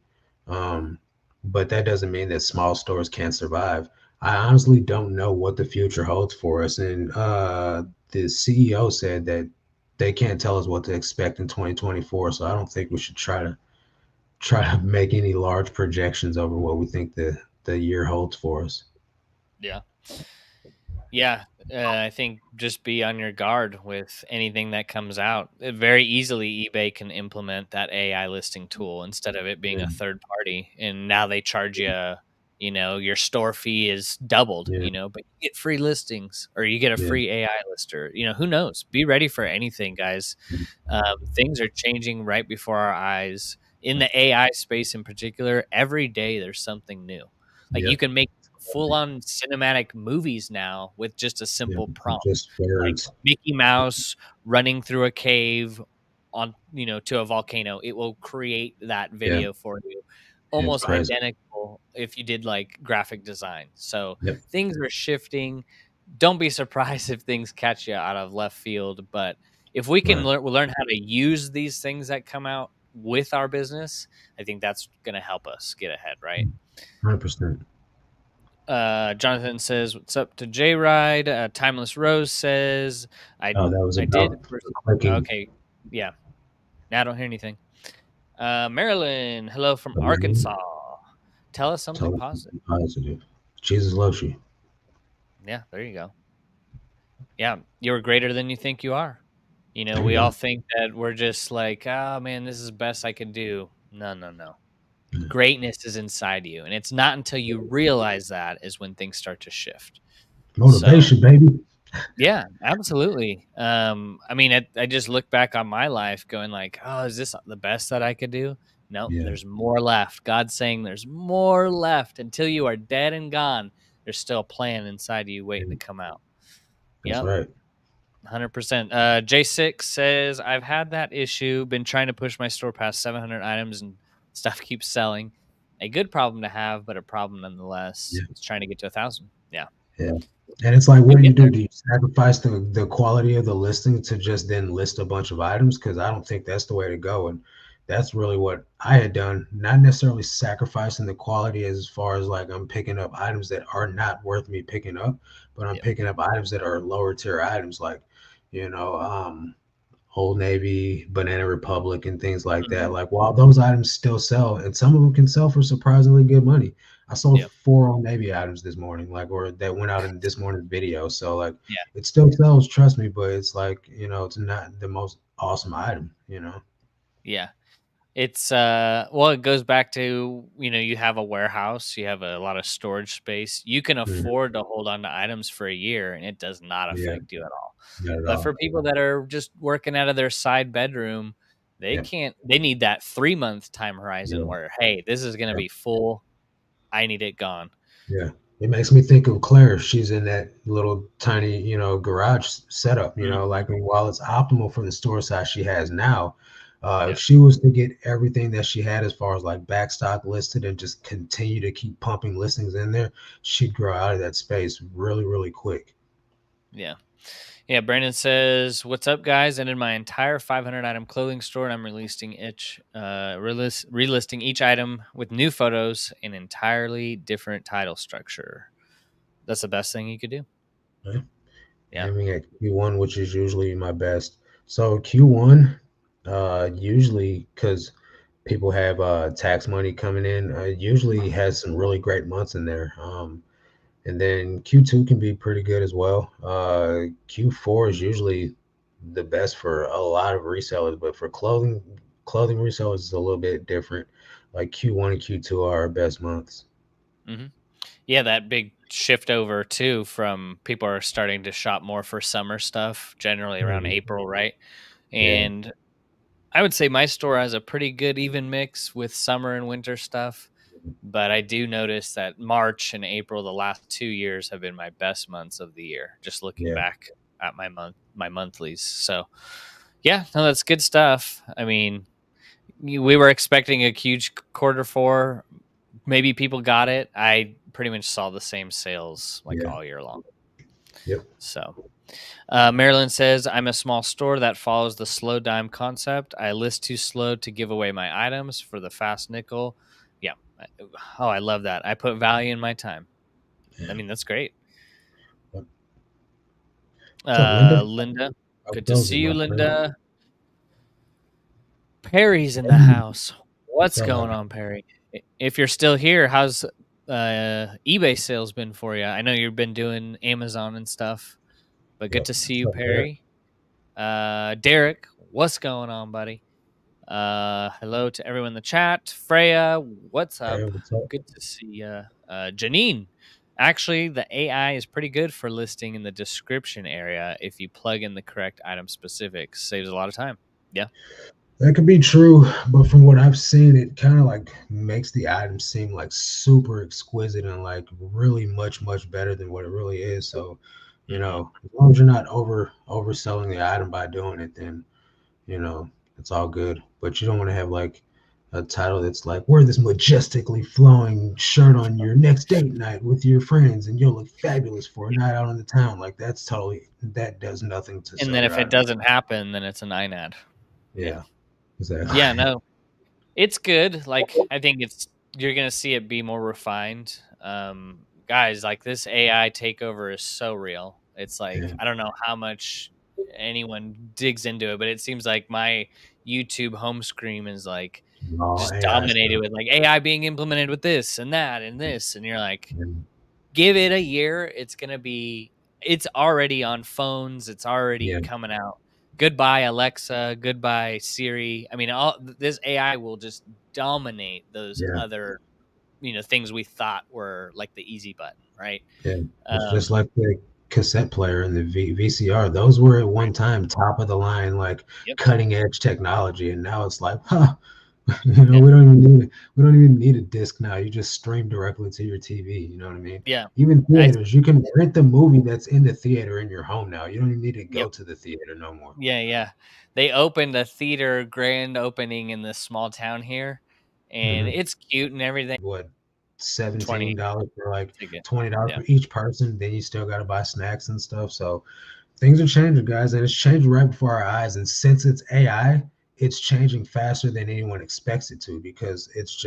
[SPEAKER 2] Um, but that doesn't mean that small stores can't survive. I honestly don't know what the future holds for us. And the CEO said that they can't tell us what to expect in 2024. So I don't think we should try to make any large projections over what we think the year holds for us.
[SPEAKER 1] Yeah. Yeah, I think just be on your guard with anything that comes out. Very easily, eBay can implement that AI listing tool instead of it being
[SPEAKER 2] Yeah,
[SPEAKER 1] a third party. And now they charge you, your store fee is doubled,
[SPEAKER 2] yeah,
[SPEAKER 1] but you get free listings or you get a
[SPEAKER 2] yeah,
[SPEAKER 1] free AI lister. Who knows? Be ready for anything, guys. Things are changing right before our eyes. In the AI space in particular, every day there's something new. Like
[SPEAKER 2] yeah,
[SPEAKER 1] you can make full on cinematic movies now with just a
[SPEAKER 2] yeah.
[SPEAKER 1] simple prompt,
[SPEAKER 2] Just
[SPEAKER 1] like
[SPEAKER 2] words.
[SPEAKER 1] Mickey Mouse running through a cave to a volcano. It will create that
[SPEAKER 2] Yeah,
[SPEAKER 1] video for you,
[SPEAKER 2] it's
[SPEAKER 1] almost
[SPEAKER 2] crazy.
[SPEAKER 1] identical if you did like graphic design. So
[SPEAKER 2] Yep,
[SPEAKER 1] things are shifting. Don't be surprised if things catch you out of left field, but if we can
[SPEAKER 2] right,
[SPEAKER 1] learn how to use these things that come out with our business, I think that's going to help us get ahead, right?
[SPEAKER 2] 100%.
[SPEAKER 1] Jonathan says, "What's up to J Ride?" Timeless Rose says, "I
[SPEAKER 2] Oh, that was
[SPEAKER 1] I did."
[SPEAKER 2] about clicking.
[SPEAKER 1] Okay, yeah. Now I don't hear anything. Marilyn, hello from
[SPEAKER 2] Around,
[SPEAKER 1] Arkansas. Tell us
[SPEAKER 2] tell
[SPEAKER 1] something
[SPEAKER 2] us
[SPEAKER 1] positive.
[SPEAKER 2] something positive. Jesus loves you.
[SPEAKER 1] Yeah, there you go. Yeah, you're greater than you think you are.
[SPEAKER 2] There you
[SPEAKER 1] We all
[SPEAKER 2] go.
[SPEAKER 1] think that we're just like, oh man, this is the best I could do. No, no, no.
[SPEAKER 2] Yeah.
[SPEAKER 1] Greatness is inside you. And it's not until you realize that is when things start to shift. So
[SPEAKER 2] Motivation, baby.
[SPEAKER 1] yeah, absolutely. I mean, I just look back on my life going like, "Oh, is this the best that I could do?" No,
[SPEAKER 2] Yeah,
[SPEAKER 1] there's more left. God's saying there's more left until you are dead and gone. There's still a plan inside of you waiting
[SPEAKER 2] yeah,
[SPEAKER 1] to come out.
[SPEAKER 2] that's
[SPEAKER 1] Yep,
[SPEAKER 2] right.
[SPEAKER 1] 100%. J6 says, "I've had that issue, been trying to push my store past 700 items and stuff keeps selling. A good problem to have, but a problem nonetheless.
[SPEAKER 2] Yeah,
[SPEAKER 1] It's trying to get to 1,000." Yeah.
[SPEAKER 2] yeah. And it's like, what
[SPEAKER 1] You'll
[SPEAKER 2] do you
[SPEAKER 1] get
[SPEAKER 2] do?
[SPEAKER 1] there.
[SPEAKER 2] Do you sacrifice the quality of the listing to just then list a bunch of items? Because I don't think that's the way to go. And that's really what I had done. Not necessarily sacrificing the quality as far as like I'm picking up items that are not worth me picking up, but I'm
[SPEAKER 1] Yep.
[SPEAKER 2] picking up items that are lower tier items, like you know, Old Navy, Banana Republic, and things like that.
[SPEAKER 1] Mhm.
[SPEAKER 2] Like, while those items still sell, and some of them can sell for surprisingly good money. I sold
[SPEAKER 1] Yeah.
[SPEAKER 2] 4 Old Navy items this morning, like, or that went out in this morning's video. So, like,
[SPEAKER 1] Yeah.
[SPEAKER 2] it still sells, trust me, but it's like, it's not the most awesome item.
[SPEAKER 1] Yeah. It's well, it goes back to, you have a warehouse, you have a lot of storage space. You can
[SPEAKER 2] Mhm.
[SPEAKER 1] afford to hold on to items for a year and it does not
[SPEAKER 2] Yeah,
[SPEAKER 1] affect you at all.
[SPEAKER 2] not at
[SPEAKER 1] But
[SPEAKER 2] all.
[SPEAKER 1] for people that are just working out of their side bedroom,
[SPEAKER 2] Yeah,
[SPEAKER 1] they need that 3-month time horizon
[SPEAKER 2] yeah.
[SPEAKER 1] where, hey, this is going to
[SPEAKER 2] Yeah.
[SPEAKER 1] be full. I need it gone.
[SPEAKER 2] Yeah. It makes me think of Claire. She's in that little tiny, garage setup,
[SPEAKER 1] Mhm.
[SPEAKER 2] like while it's optimal for the store size she has now, if
[SPEAKER 1] Yeah.
[SPEAKER 2] she was to get everything that she had as far as like backstock listed and just continue to keep pumping listings in there, she'd grow out of that space really, really quick.
[SPEAKER 1] Yeah. Yeah, Brandon says, "What's up, guys? Ended my entire 500 item clothing store, and I'm relisting each item with new photos and entirely different title structure. That's the best thing you could do."
[SPEAKER 2] Right?
[SPEAKER 1] Yeah.
[SPEAKER 2] Aiming at Q1, which is usually my best. So Q1, usually because people have tax money coming in, usually has some really great months in there. And then Q2 can be pretty good as well. Q4 is usually the best for a lot of resellers, but for clothing resellers is a little bit different. Like Q1 and Q2 are our best months.
[SPEAKER 1] hmm Yeah, that big shift over too from people are starting to shop more for summer stuff, generally around
[SPEAKER 2] Mhm.
[SPEAKER 1] April, right?
[SPEAKER 2] Yeah,
[SPEAKER 1] And I would say my store has a pretty good even mix with summer and winter stuff. But I do notice that March and April, the last 2 years, have been my best months of the year, just looking
[SPEAKER 2] yeah,
[SPEAKER 1] back at my monthlies. So, yeah, no, that's good stuff. I mean, we were expecting a huge quarter 4. Maybe people got it. I pretty much saw the same sales, like,
[SPEAKER 2] yeah,
[SPEAKER 1] all year long.
[SPEAKER 2] yep,
[SPEAKER 1] So, Marilyn says, "I'm a small store that follows the slow dime concept. I list too slow to give away my items for the fast nickel." Yeah. Oh, I love that. I put value in my time. I
[SPEAKER 2] yeah.
[SPEAKER 1] mean, that's great.
[SPEAKER 2] What's up, Linda?
[SPEAKER 1] Linda,
[SPEAKER 2] How
[SPEAKER 1] good to
[SPEAKER 2] goes
[SPEAKER 1] see
[SPEAKER 2] it,
[SPEAKER 1] you,
[SPEAKER 2] my friend?
[SPEAKER 1] Linda. Perry's in the
[SPEAKER 2] Hey,
[SPEAKER 1] house.
[SPEAKER 2] what's
[SPEAKER 1] What's
[SPEAKER 2] up, my
[SPEAKER 1] going on, Perry? If you're still here, how's eBay sales been for you? I know you've been doing Amazon and stuff, but good
[SPEAKER 2] Yep.
[SPEAKER 1] to see
[SPEAKER 2] What's
[SPEAKER 1] you,
[SPEAKER 2] up, Derek?
[SPEAKER 1] Perry. Derek, what's going on, buddy? Hello to everyone in the chat. Freya, what's
[SPEAKER 2] Hey,
[SPEAKER 1] up?
[SPEAKER 2] what's up?
[SPEAKER 1] Good to see you. Janine, actually, the AI is pretty good for listing in the description area if you plug in the correct item specifics. Saves a lot of time. Yeah.
[SPEAKER 2] That could be true, but from what I've seen, it kind of like makes the item seem like super exquisite and like really much, much better than what it really is. So,
[SPEAKER 1] hmm
[SPEAKER 2] as long as you're not overselling the item by doing it, then you know it's all good. But you don't want to have like a title that's like wear this majestically flowing shirt on your next date night with your friends, and you'll look fabulous for a night out on the town. Like that does nothing to
[SPEAKER 1] And
[SPEAKER 2] sell
[SPEAKER 1] then
[SPEAKER 2] your
[SPEAKER 1] if it
[SPEAKER 2] item.
[SPEAKER 1] doesn't happen, then it's an INAD.
[SPEAKER 2] Yeah,
[SPEAKER 1] Yeah. Yeah.
[SPEAKER 2] exactly.
[SPEAKER 1] No, it's good. Like, I think you're gonna see it be more refined. Guys, like, this AI takeover is so real. It's like,
[SPEAKER 2] Yeah.
[SPEAKER 1] I don't know how much anyone digs into it, but it seems like my YouTube home screen is like
[SPEAKER 2] All
[SPEAKER 1] just
[SPEAKER 2] AI
[SPEAKER 1] dominated
[SPEAKER 2] stuff.
[SPEAKER 1] with like AI being implemented with this and that and this. And you're like,
[SPEAKER 2] And
[SPEAKER 1] give it a year, it's already on phones, it's already
[SPEAKER 2] yeah,
[SPEAKER 1] coming out. goodbye Alexa, goodbye Siri. I mean, all this AI will just dominate those
[SPEAKER 2] Yeah,
[SPEAKER 1] other, things we thought were like the easy button, right?
[SPEAKER 2] yeah. It's just
[SPEAKER 1] Um,
[SPEAKER 2] like the cassette player and the VCR. Those were at one
[SPEAKER 1] right.
[SPEAKER 2] time top of the line, like
[SPEAKER 1] Yep.
[SPEAKER 2] cutting edge technology, and now it's like,
[SPEAKER 1] Yeah.
[SPEAKER 2] we don't even need a disc now. You just stream directly to your TV. You know what I mean?
[SPEAKER 1] Yeah.
[SPEAKER 2] Even
[SPEAKER 1] I
[SPEAKER 2] theaters, you can rent the movie that's in the theater in your home now. You don't even need to go
[SPEAKER 1] Yep.
[SPEAKER 2] to the theater no more.
[SPEAKER 1] Yeah, yeah. They opened a theater grand opening in this small town here, and
[SPEAKER 2] Hmm.
[SPEAKER 1] it's cute and everything.
[SPEAKER 2] What,
[SPEAKER 1] 20
[SPEAKER 2] $17 for like
[SPEAKER 1] ticket.
[SPEAKER 2] $20
[SPEAKER 1] Yeah.
[SPEAKER 2] for each person? Then you still got to buy snacks and stuff. So things are changing, guys, and it's changing right before our eyes. And since it's AI, it's changing faster than anyone expects it to because it's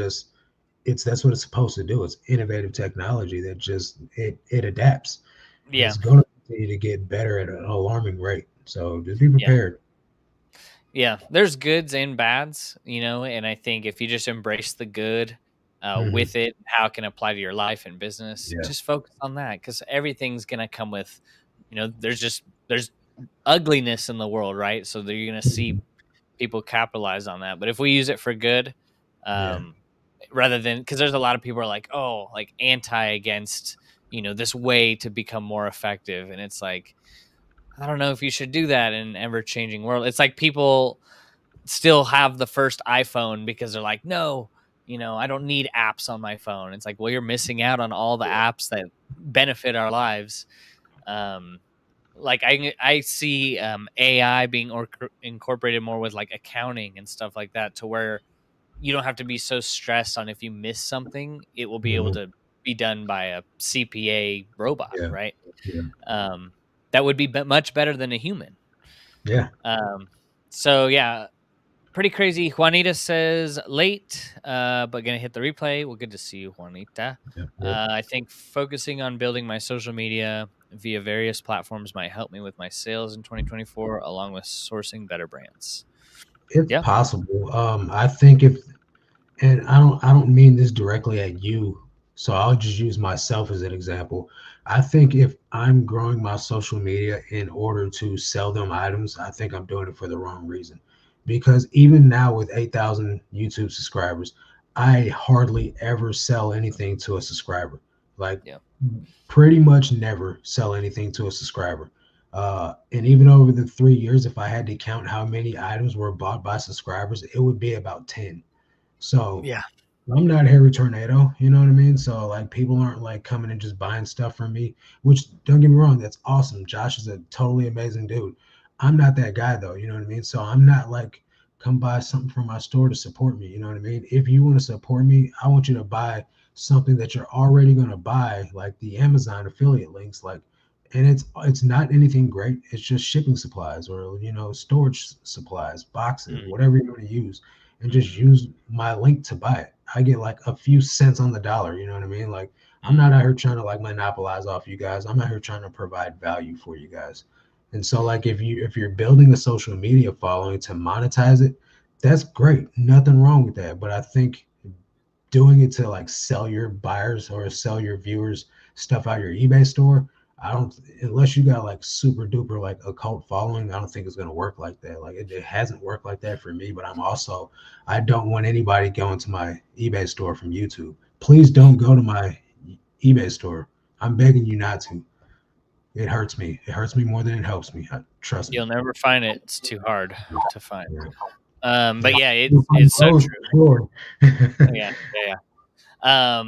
[SPEAKER 2] that's what it's supposed to do. It's innovative technology that just it adapts, and
[SPEAKER 1] Yeah.
[SPEAKER 2] it's going to continue to get better at an alarming rate. So just be
[SPEAKER 1] Yeah.
[SPEAKER 2] prepared.
[SPEAKER 1] Yeah. There's goods and bads, and I think if you just embrace the good
[SPEAKER 2] Hmm.
[SPEAKER 1] with it, how it can apply to your life and business,
[SPEAKER 2] Yeah.
[SPEAKER 1] just focus on that because everything's going to come with, there's ugliness in the world, right? So that you're going to
[SPEAKER 2] Mhm.
[SPEAKER 1] see people capitalize on that. But if we use it for good,
[SPEAKER 2] Yeah.
[SPEAKER 1] um, rather than because there's a lot of people are like, oh, like anti against, this way to become more effective, and it's like I don't know if you should do that in an ever changing world. It's like people still have the first iPhone because they're like, no, I don't need apps on my phone. It's like, well, you're missing out on all the
[SPEAKER 2] Yeah.
[SPEAKER 1] apps that benefit our lives. Um, like I see AI being incorporated more with like accounting and stuff like that, to where you don't have to be so stressed on if you miss something. It will be able
[SPEAKER 2] Mhm.
[SPEAKER 1] to be done by a CPA robot,
[SPEAKER 2] Yeah.
[SPEAKER 1] right?
[SPEAKER 2] Yeah.
[SPEAKER 1] Um, that would be much better than a human.
[SPEAKER 2] Yeah.
[SPEAKER 1] Um, so yeah, pretty crazy. Juanita says late, but gonna hit the replay. Well, good to see you, Juanita.
[SPEAKER 2] Yeah. Yeah.
[SPEAKER 1] I think focusing on building my social media via various platforms might help me with my sales in 2024, along with sourcing better brands.
[SPEAKER 2] It's
[SPEAKER 1] Yeah,
[SPEAKER 2] possible. I think if and I don't mean this directly at you, so I'll just use myself as an example. I think if I'm growing my social media in order to sell them items, I think I'm doing it for the wrong reason. Because even now with 8,000 YouTube subscribers, I hardly ever sell anything to a subscriber. Like
[SPEAKER 1] yeah,
[SPEAKER 2] pretty much never sell anything to a subscriber. And even over the 3 years, if I had to count how many items were bought by subscribers, it would be about 10. So
[SPEAKER 1] yeah.
[SPEAKER 2] I'm not a hairy tornado, you know what I mean? So like people aren't like coming and just buying stuff from me, which don't get me wrong, that's awesome. Josh is a totally amazing dude. I'm not that guy though, you know what I mean? So I'm not like come buy something from my store to support me, you know what I mean? If you want to support me, I want you to buy something that you're already going to buy, like the Amazon affiliate links, like, and it's not anything great. It's just shipping supplies or storage supplies, boxes,
[SPEAKER 1] Mm,
[SPEAKER 2] whatever you want to use, and just
[SPEAKER 1] mm,
[SPEAKER 2] use my link to buy it. I get like a few cents on the dollar, you know what I mean? Like I'm
[SPEAKER 1] mm,
[SPEAKER 2] not out here trying to like monopolize off you guys. I'm out here trying to provide value for you guys. And so like if you're building a social media following to monetize it, that's great. Nothing wrong with that. But I think doing it to like sell your buyers or sell your viewers stuff out your eBay store, I don't unless you got like super duper like a cult following, I don't think it's gonna work like that. Like it hasn't worked like that for me, but I don't want anybody going to my eBay store from YouTube. Please don't go to my eBay store. I'm begging you not to. It hurts me. It hurts me more than it helps me. Trust me.
[SPEAKER 1] you'll never find it. It's too hard to find.
[SPEAKER 2] Yeah.
[SPEAKER 1] But
[SPEAKER 2] Now,
[SPEAKER 1] yeah,
[SPEAKER 2] if I'm
[SPEAKER 1] it's so
[SPEAKER 2] close,
[SPEAKER 1] true.
[SPEAKER 2] sure.
[SPEAKER 1] Yeah, yeah, yeah.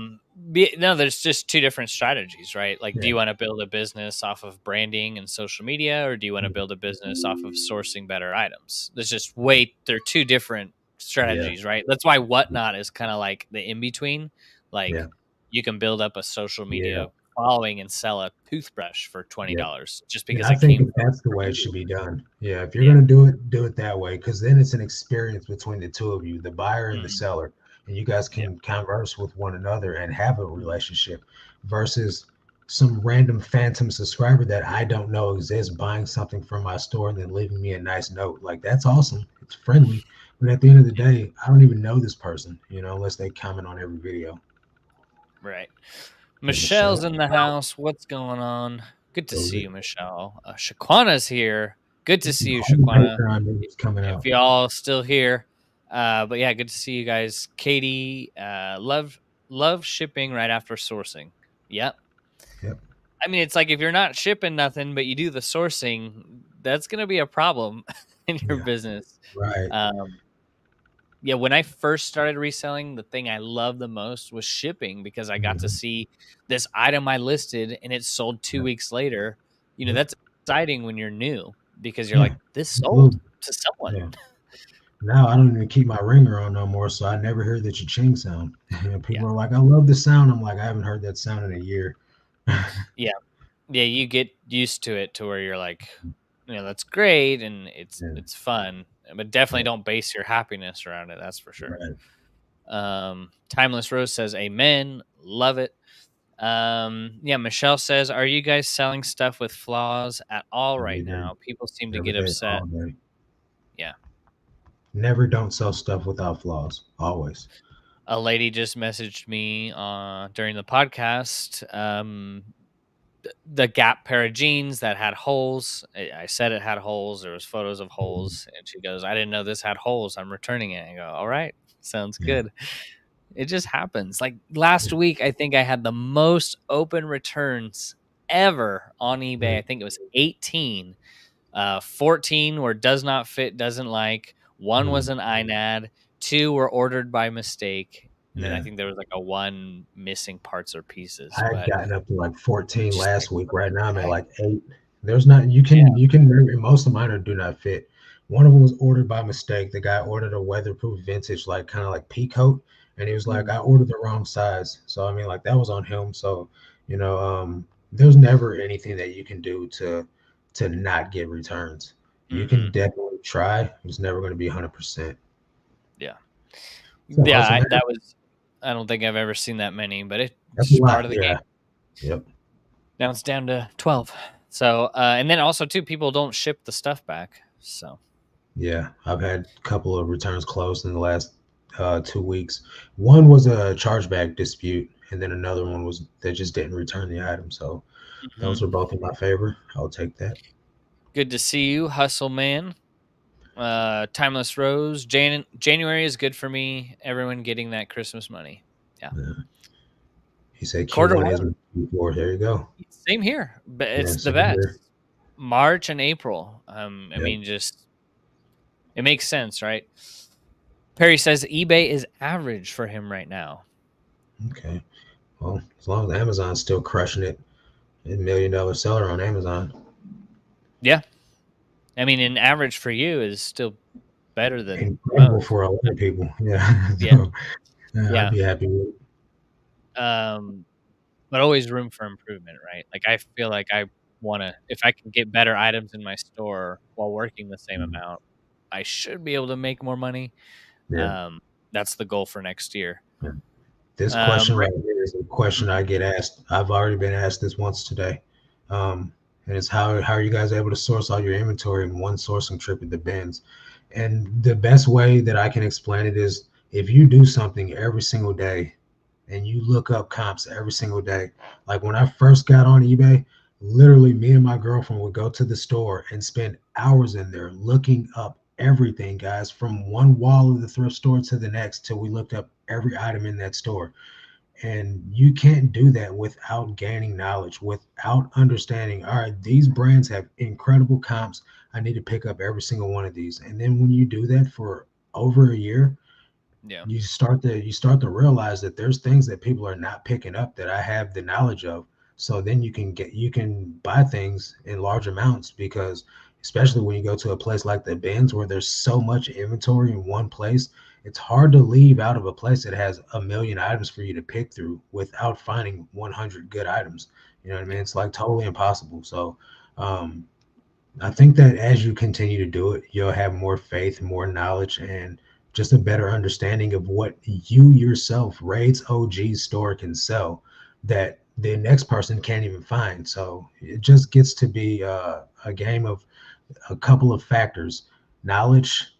[SPEAKER 1] No, there's just two different strategies, right? Like, do
[SPEAKER 2] Yeah.
[SPEAKER 1] you want to build a business off of branding and social media, or do you want to build a business off of sourcing better items? They're two different
[SPEAKER 2] Yeah.
[SPEAKER 1] strategies, right? That's why Whatnot is kind of like the in between.
[SPEAKER 2] Yeah.
[SPEAKER 1] Like, you can build up a social
[SPEAKER 2] Yeah.
[SPEAKER 1] media following and sell a toothbrush for
[SPEAKER 2] Yeah.
[SPEAKER 1] $20 just
[SPEAKER 2] And
[SPEAKER 1] because
[SPEAKER 2] I
[SPEAKER 1] it
[SPEAKER 2] think
[SPEAKER 1] came
[SPEAKER 2] if
[SPEAKER 1] from
[SPEAKER 2] that's the way it
[SPEAKER 1] you.
[SPEAKER 2] should be done. Yeah, if you're
[SPEAKER 1] Yeah.
[SPEAKER 2] gonna do it that way, because then it's an experience between the two of you, the buyer and the
[SPEAKER 1] Mhm.
[SPEAKER 2] seller, and you guys
[SPEAKER 1] Yeah.
[SPEAKER 2] can converse with one another and have a relationship versus some random phantom subscriber that I don't know exists buying something from my store and then leaving me a nice note. Like that's awesome. It's friendly. But at the end of the day, I don't even know this person, unless they comment on every video.
[SPEAKER 1] Right.
[SPEAKER 2] Yeah, Michelle.
[SPEAKER 1] Michelle's in the house. What's going on? Good to
[SPEAKER 2] What was
[SPEAKER 1] see
[SPEAKER 2] it?
[SPEAKER 1] you, Michelle. Shaquana's here. Good to
[SPEAKER 2] This is
[SPEAKER 1] see you,
[SPEAKER 2] all the
[SPEAKER 1] Shaquana.
[SPEAKER 2] Patreon news coming
[SPEAKER 1] If
[SPEAKER 2] out.
[SPEAKER 1] y'all still here, but yeah, good to see you guys. Katie, love shipping right after sourcing. Yep.
[SPEAKER 2] Yep.
[SPEAKER 1] I mean, it's like if you're not shipping nothing, but you do the sourcing, that's gonna be a problem in your
[SPEAKER 2] Yeah.
[SPEAKER 1] business.
[SPEAKER 2] Right.
[SPEAKER 1] Um, yeah, when I first started reselling, the thing I loved the most was shipping because I got to
[SPEAKER 2] Mhm.
[SPEAKER 1] see this item I listed and it sold 2
[SPEAKER 2] Yep.
[SPEAKER 1] weeks later.
[SPEAKER 2] Yep.
[SPEAKER 1] That's exciting when you're new because you're
[SPEAKER 2] Yeah.
[SPEAKER 1] like, this sold
[SPEAKER 2] Absolutely.
[SPEAKER 1] to someone.
[SPEAKER 2] Yeah. Now I don't even keep my ringer on no more, so I never hear the cha-ching sound. And
[SPEAKER 1] Yeah.
[SPEAKER 2] people are like, "I love the sound." I'm like, "I haven't heard that sound in a year."
[SPEAKER 1] Yeah. Yeah, you get used to it to where you're like, that's great and
[SPEAKER 2] Yeah.
[SPEAKER 1] it's fun, but definitely
[SPEAKER 2] Yeah.
[SPEAKER 1] don't base your happiness around it, that's for sure.
[SPEAKER 2] Right.
[SPEAKER 1] Timeless Rose says, "Amen, love it." Yeah, Michelle says, "Are you guys selling stuff with flaws at all
[SPEAKER 2] Every
[SPEAKER 1] right
[SPEAKER 2] day.
[SPEAKER 1] now? People seem to
[SPEAKER 2] Every
[SPEAKER 1] get
[SPEAKER 2] day.
[SPEAKER 1] upset."
[SPEAKER 2] All day.
[SPEAKER 1] Yeah.
[SPEAKER 2] Never don't sell stuff without flaws. Always.
[SPEAKER 1] A lady just messaged me during the podcast. The Gap pair of jeans that had holes. I said it had holes. There was photos of
[SPEAKER 2] Mhm.
[SPEAKER 1] holes, and she goes, "I didn't know this had holes. I'm returning it." I go, "All right, sounds
[SPEAKER 2] Yeah.
[SPEAKER 1] good." It just happens. Like last
[SPEAKER 2] Yeah.
[SPEAKER 1] week, I think I had the most open returns ever on eBay.
[SPEAKER 2] Yeah.
[SPEAKER 1] I think it was 18. 14 were does not fit, doesn't like. One was
[SPEAKER 2] Mm.
[SPEAKER 1] an INAD. Two were ordered by mistake. And then I
[SPEAKER 2] Yeah.
[SPEAKER 1] think there was like a one missing parts or pieces.
[SPEAKER 2] I had
[SPEAKER 1] But
[SPEAKER 2] gotten up to like 14
[SPEAKER 1] just like,
[SPEAKER 2] last week.
[SPEAKER 1] what
[SPEAKER 2] Right now I'm
[SPEAKER 1] the
[SPEAKER 2] at
[SPEAKER 1] heck?
[SPEAKER 2] like 8. There's not
[SPEAKER 1] Yeah.
[SPEAKER 2] you can most of mine are do not fit. One of them was ordered by mistake. The guy ordered a weatherproof vintage, like kind of like pea coat, and he was like,
[SPEAKER 1] Mm,
[SPEAKER 2] I ordered the wrong size. So I mean, like that was on him. So you know, there's never anything that you can do to not get returns. You can
[SPEAKER 1] mm-mm.
[SPEAKER 2] definitely try. It's never going to be 100%.
[SPEAKER 1] Yeah.
[SPEAKER 2] So
[SPEAKER 1] Yeah.
[SPEAKER 2] hustle man,
[SPEAKER 1] That was, I don't think I've ever seen that many, but it's
[SPEAKER 2] that's a
[SPEAKER 1] just part
[SPEAKER 2] lot.
[SPEAKER 1] of the game.
[SPEAKER 2] Yeah. Yep.
[SPEAKER 1] Now it's down to 12. So, and then also, too, people don't ship the stuff back. So,
[SPEAKER 2] Yeah, I've had a couple of returns closed in the last 2 weeks. One was a chargeback dispute, and then another one was they just didn't return the item. So those
[SPEAKER 1] mhm.
[SPEAKER 2] are both in my favor. I'll take that.
[SPEAKER 1] Good to see you, Hustle Man. Timeless Rose. January is good for me. Everyone getting that Christmas money. Yeah.
[SPEAKER 2] Yeah. He said
[SPEAKER 1] Quarter
[SPEAKER 2] Q1 is
[SPEAKER 1] one.
[SPEAKER 2] my Q4. There you go.
[SPEAKER 1] Same here, but
[SPEAKER 2] Yeah,
[SPEAKER 1] it's the
[SPEAKER 2] same
[SPEAKER 1] best.
[SPEAKER 2] here.
[SPEAKER 1] March and April. I
[SPEAKER 2] Yep.
[SPEAKER 1] mean, just it makes sense, right? Perry says eBay is average for him right now.
[SPEAKER 2] Okay. Well, as long as Amazon's still crushing it, $1 million seller on Amazon.
[SPEAKER 1] Yeah. I mean, an average for you is still better than
[SPEAKER 2] Incredible
[SPEAKER 1] most.
[SPEAKER 2] for a lot of people. Yeah.
[SPEAKER 1] Yeah.
[SPEAKER 2] So I'd
[SPEAKER 1] Yeah.
[SPEAKER 2] be happy with it.
[SPEAKER 1] Um, but always room for improvement, right? Like I feel like I want to, if I can get better items in my store while working the same
[SPEAKER 2] Mhm.
[SPEAKER 1] amount, I should be able to make more money.
[SPEAKER 2] Yeah.
[SPEAKER 1] Um, that's the goal for next year.
[SPEAKER 2] Yeah. This question
[SPEAKER 1] Right.
[SPEAKER 2] right here is a question I get asked. I've already been asked this once today. And it's how are you guys able to source all your inventory in one sourcing trip at the bins? And the best way that I can explain it is if you do something every single day and you look up comps every single day. Like when I first got on eBay, literally me and my girlfriend would go to the store and spend hours in there looking up everything, guys, from one wall of the thrift store to the next till we looked up every item in that store. And you can't do that without gaining knowledge, without understanding, all right, these brands have incredible comps. I need to pick up every single one of these. And then when you do that for over a year,
[SPEAKER 1] Yeah.
[SPEAKER 2] you start to realize that there's things that people are not picking up that I have the knowledge of. So then you can buy things in large amounts because especially when you go to a place like the bins where there's so much inventory in one place, it's hard to leave out of a place that has a million items for you to pick through without finding 100 good items. You know what I mean?
[SPEAKER 1] Yeah.
[SPEAKER 2] It's like totally impossible. So um, I think that as you continue to do it, you'll have more faith, more knowledge, and just a better understanding of what you yourself, Raid's OG store can sell that the next person can't even find. So it just gets to be a game of a couple of factors: knowledge,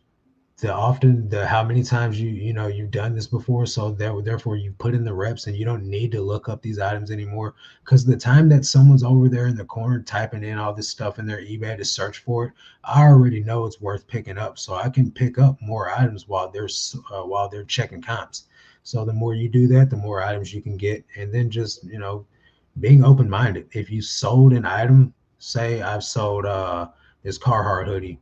[SPEAKER 2] the how many times you've done this before, so therefore you put in the reps and you don't need to look up these items anymore, because the time that someone's over there in the corner typing in all this stuff in their eBay to search for it, I already know it's worth picking up, so I can pick up more items while they're checking comps. So the more you do that, the more items you can get. And then just being open-minded. If you sold an item, say I've sold this Carhartt hoodie,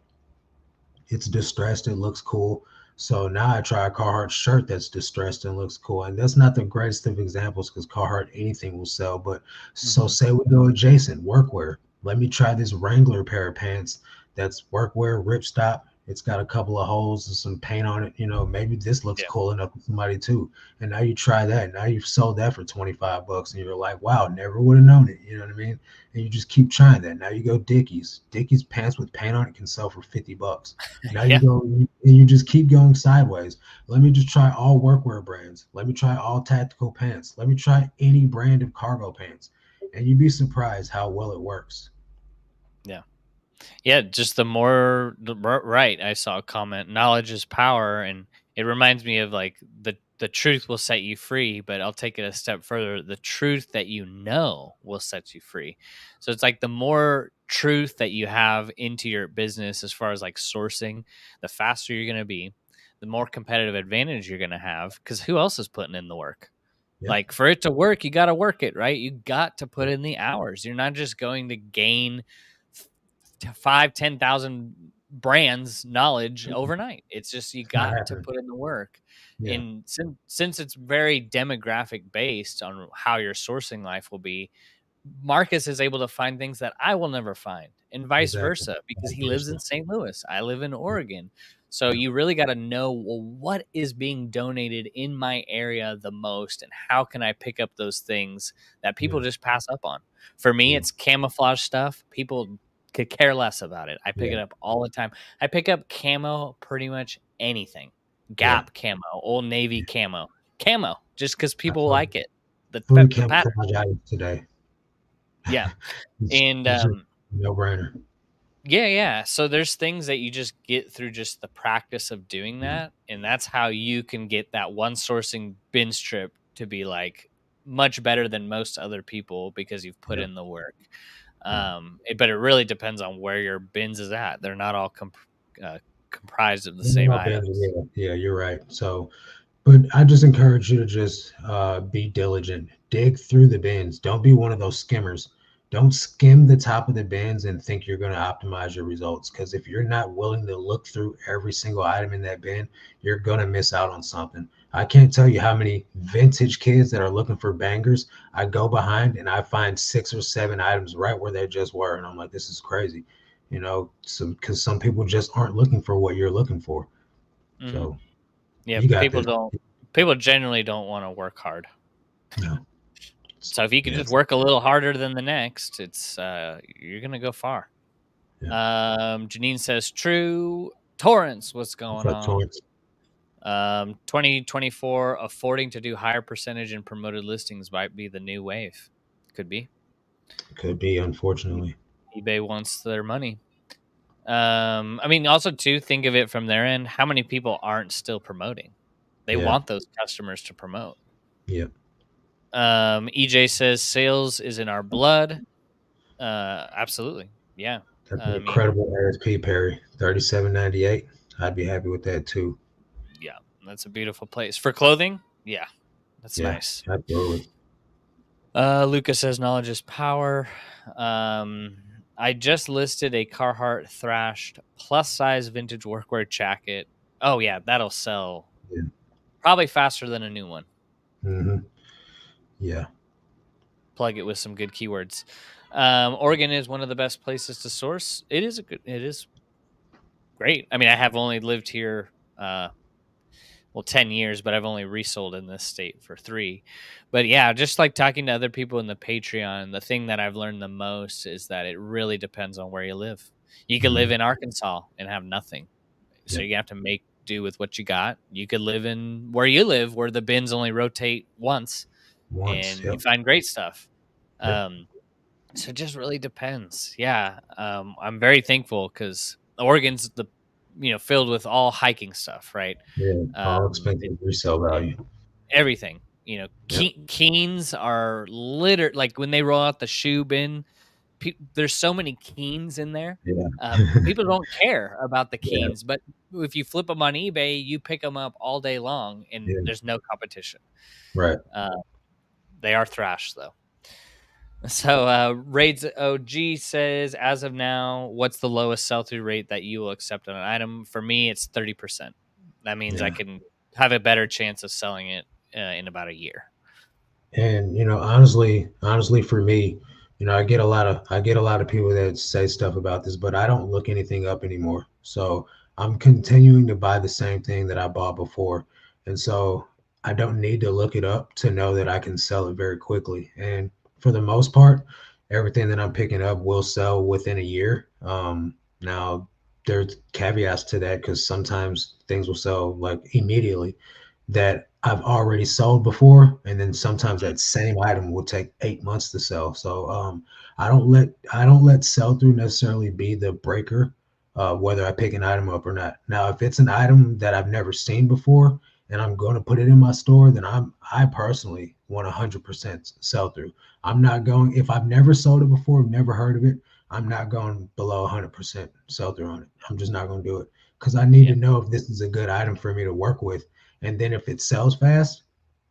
[SPEAKER 2] it's distressed, it looks cool. So now I try a Carhartt shirt that's distressed and looks cool. And that's not the greatest of examples because Carhartt anything will sell. But so
[SPEAKER 1] Mhm.
[SPEAKER 2] say we go adjacent, workwear. Let me try this Wrangler pair of pants that's workwear, ripstop. It's got a couple of holes and some paint on it. Maybe this looks
[SPEAKER 1] Yeah.
[SPEAKER 2] cool enough for somebody too. And now you try that. Now you've sold that for 25 bucks and you're like, wow, never would have known it. You know what I mean? And you just keep trying that. Now you go Dickies. Dickies pants with paint on it can sell for 50 bucks. Now you
[SPEAKER 1] Yeah.
[SPEAKER 2] go and you just keep going sideways. Let me just try all workwear brands. Let me try all tactical pants. Let me try any brand of cargo pants. And you'd be surprised how well it works.
[SPEAKER 1] Yeah. Yeah, just right. I saw a comment. Knowledge is power, and it reminds me of like the truth will set you free. But I'll take it a step further. The truth that you know will set you free. So it's like the more truth that you have into your business, as far as like sourcing, the faster you're going to be, the more competitive advantage you're going to have. Because who else is putting in the work?
[SPEAKER 2] Yep.
[SPEAKER 1] Like for it to work, you got to work it, right? You got to put
[SPEAKER 2] Yep.
[SPEAKER 1] in the hours. You're not just going to gain to 5, 10,000 brands knowledge overnight. It's just you
[SPEAKER 2] It's not
[SPEAKER 1] got to
[SPEAKER 2] happening.
[SPEAKER 1] put in the work.
[SPEAKER 2] Yeah.
[SPEAKER 1] And since it's very demographic based on how your sourcing life will be, Marcus is able to find things that I will never find, and vice
[SPEAKER 2] Exactly.
[SPEAKER 1] versa, because
[SPEAKER 2] Vice
[SPEAKER 1] he lives in
[SPEAKER 2] versa.
[SPEAKER 1] St. Louis. I live in
[SPEAKER 2] Yep.
[SPEAKER 1] Oregon. So
[SPEAKER 2] Yep.
[SPEAKER 1] you really got to know, well, what is being donated in my area the most, and how can I pick up those things that people
[SPEAKER 2] Yeah.
[SPEAKER 1] just pass up on? For me,
[SPEAKER 2] Yeah.
[SPEAKER 1] it's camouflage stuff. People could care less about it. I pick
[SPEAKER 2] Yeah.
[SPEAKER 1] it up all the time. I pick up camo pretty much anything.
[SPEAKER 2] Yeah.
[SPEAKER 1] Gap camo, Old Navy camo, just because
[SPEAKER 2] I
[SPEAKER 1] people
[SPEAKER 2] saw
[SPEAKER 1] like it.
[SPEAKER 2] three
[SPEAKER 1] The pattern.
[SPEAKER 2] camouflage items today.
[SPEAKER 1] Yeah. And
[SPEAKER 2] It's just no brainer.
[SPEAKER 1] yeah, yeah. So there's things that you just get through just the practice of doing
[SPEAKER 2] Yeah.
[SPEAKER 1] that, and that's how you can get that one sourcing bin strip to be like much better than most other people because you've put
[SPEAKER 2] Yep.
[SPEAKER 1] in the work.
[SPEAKER 2] Yep.
[SPEAKER 1] But it really depends on where your bins is at. They're not all uh, comprised of the
[SPEAKER 2] They're
[SPEAKER 1] same
[SPEAKER 2] all bins.
[SPEAKER 1] items.
[SPEAKER 2] Yeah. Yeah. You're right. So, but I just encourage you to just be diligent. Dig through the bins. Don't be one of those skimmers. Don't skim the top of the bins and think you're going to optimize your results. Because if you're not willing to look through every single item in that bin, you're going to miss out on something. I can't tell you how many vintage kids that are looking for bangers. I go behind and I find 6 or 7 items right where they just were. And I'm like, this is crazy. Because some people just aren't looking for what you're looking for.
[SPEAKER 1] Hmm.
[SPEAKER 2] So
[SPEAKER 1] Yeah,
[SPEAKER 2] you got this.
[SPEAKER 1] people generally don't want to work hard.
[SPEAKER 2] No.
[SPEAKER 1] So if you could just
[SPEAKER 2] Yes.
[SPEAKER 1] work a little harder than the next, it's you're gonna go far.
[SPEAKER 2] Yeah.
[SPEAKER 1] Janine says, "True." Torrance, what's
[SPEAKER 2] What's
[SPEAKER 1] going
[SPEAKER 2] up,
[SPEAKER 1] on?
[SPEAKER 2] Torrance?
[SPEAKER 1] 2024, affording to do higher percentage in promoted listings might be the new wave. Could be.
[SPEAKER 2] Could be, unfortunately.
[SPEAKER 1] eBay wants their money. I mean, also too, think of it from their end. How many people aren't still promoting? They
[SPEAKER 2] Yeah.
[SPEAKER 1] want those customers to promote.
[SPEAKER 2] Yeah.
[SPEAKER 1] EJ says sales is in our blood. Absolutely. Yeah.
[SPEAKER 2] That's an
[SPEAKER 1] I mean,
[SPEAKER 2] incredible ASP, Perry. 37.98. I'd be happy with that too.
[SPEAKER 1] yeah, that's a beautiful place for clothing. Yeah, that's
[SPEAKER 2] Yeah,
[SPEAKER 1] nice.
[SPEAKER 2] absolutely.
[SPEAKER 1] Lucas says knowledge is power. Um, I just listed a Carhartt thrashed plus size vintage workwear jacket. Oh yeah, that'll sell
[SPEAKER 2] Yeah.
[SPEAKER 1] probably faster than a new one.
[SPEAKER 2] Hmm. Yeah.
[SPEAKER 1] Plug it with some good keywords. Oregon is one of the best places to source. It is great. I mean, I have only lived here, well, 10 years, but I've only resold in this state for 3. But yeah, just like talking to other people in the Patreon, the thing that I've learned the most is that it really depends on where you live. You could live
[SPEAKER 2] Hmm.
[SPEAKER 1] in Arkansas and have nothing. So
[SPEAKER 2] Yep.
[SPEAKER 1] you have to make do with what you got. You could live in where you live, where the bins only rotate once,
[SPEAKER 2] Once.
[SPEAKER 1] and you
[SPEAKER 2] Yep.
[SPEAKER 1] find great stuff.
[SPEAKER 2] Yep.
[SPEAKER 1] Um, so it just really depends. Yeah. I'm very thankful because Oregon's filled with all hiking stuff, right?
[SPEAKER 2] Yeah, all
[SPEAKER 1] It,
[SPEAKER 2] expensive resale
[SPEAKER 1] it,
[SPEAKER 2] value.
[SPEAKER 1] everything.
[SPEAKER 2] Yep.
[SPEAKER 1] Keens are littered. Like when they roll out the shoe bin, there's so many Keens in there.
[SPEAKER 2] Yeah.
[SPEAKER 1] People don't care about the
[SPEAKER 2] Yeah.
[SPEAKER 1] Keens, but if you flip them on eBay, you pick them up all day long, and
[SPEAKER 2] Yeah.
[SPEAKER 1] there's no competition.
[SPEAKER 2] Right.
[SPEAKER 1] Uh, they are thrash though. So, Raids OG says, as of now, what's the lowest sell through rate that you will accept on an item? For me, it's 30%. That means I
[SPEAKER 2] Yeah.
[SPEAKER 1] can have a better chance of selling it in about a year.
[SPEAKER 2] And honestly, for me, I get a lot of people that say stuff about this, but I don't look anything up anymore. So I'm continuing to buy the same thing that I bought before, and so I don't need to look it up to know that I can sell it very quickly. And for the most part, everything that I'm picking up will sell within a year. Now there's caveats to that because sometimes things will sell like immediately that I've already sold before, and then sometimes
[SPEAKER 1] Mhm.
[SPEAKER 2] that same item will take 8 months to sell. So I don't let sell through necessarily be the breaker, whether I pick an item up or not. Now, if it's an item that I've never seen before and I'm going to put it in my store, then I personally want 100% sell through. I'm not going if I've never sold it before, never heard of it. I'm not going below 100% sell through on it. I'm just not going to do it because I need
[SPEAKER 1] Yeah.
[SPEAKER 2] to know if this is a good item for me to work with, and then if it sells fast,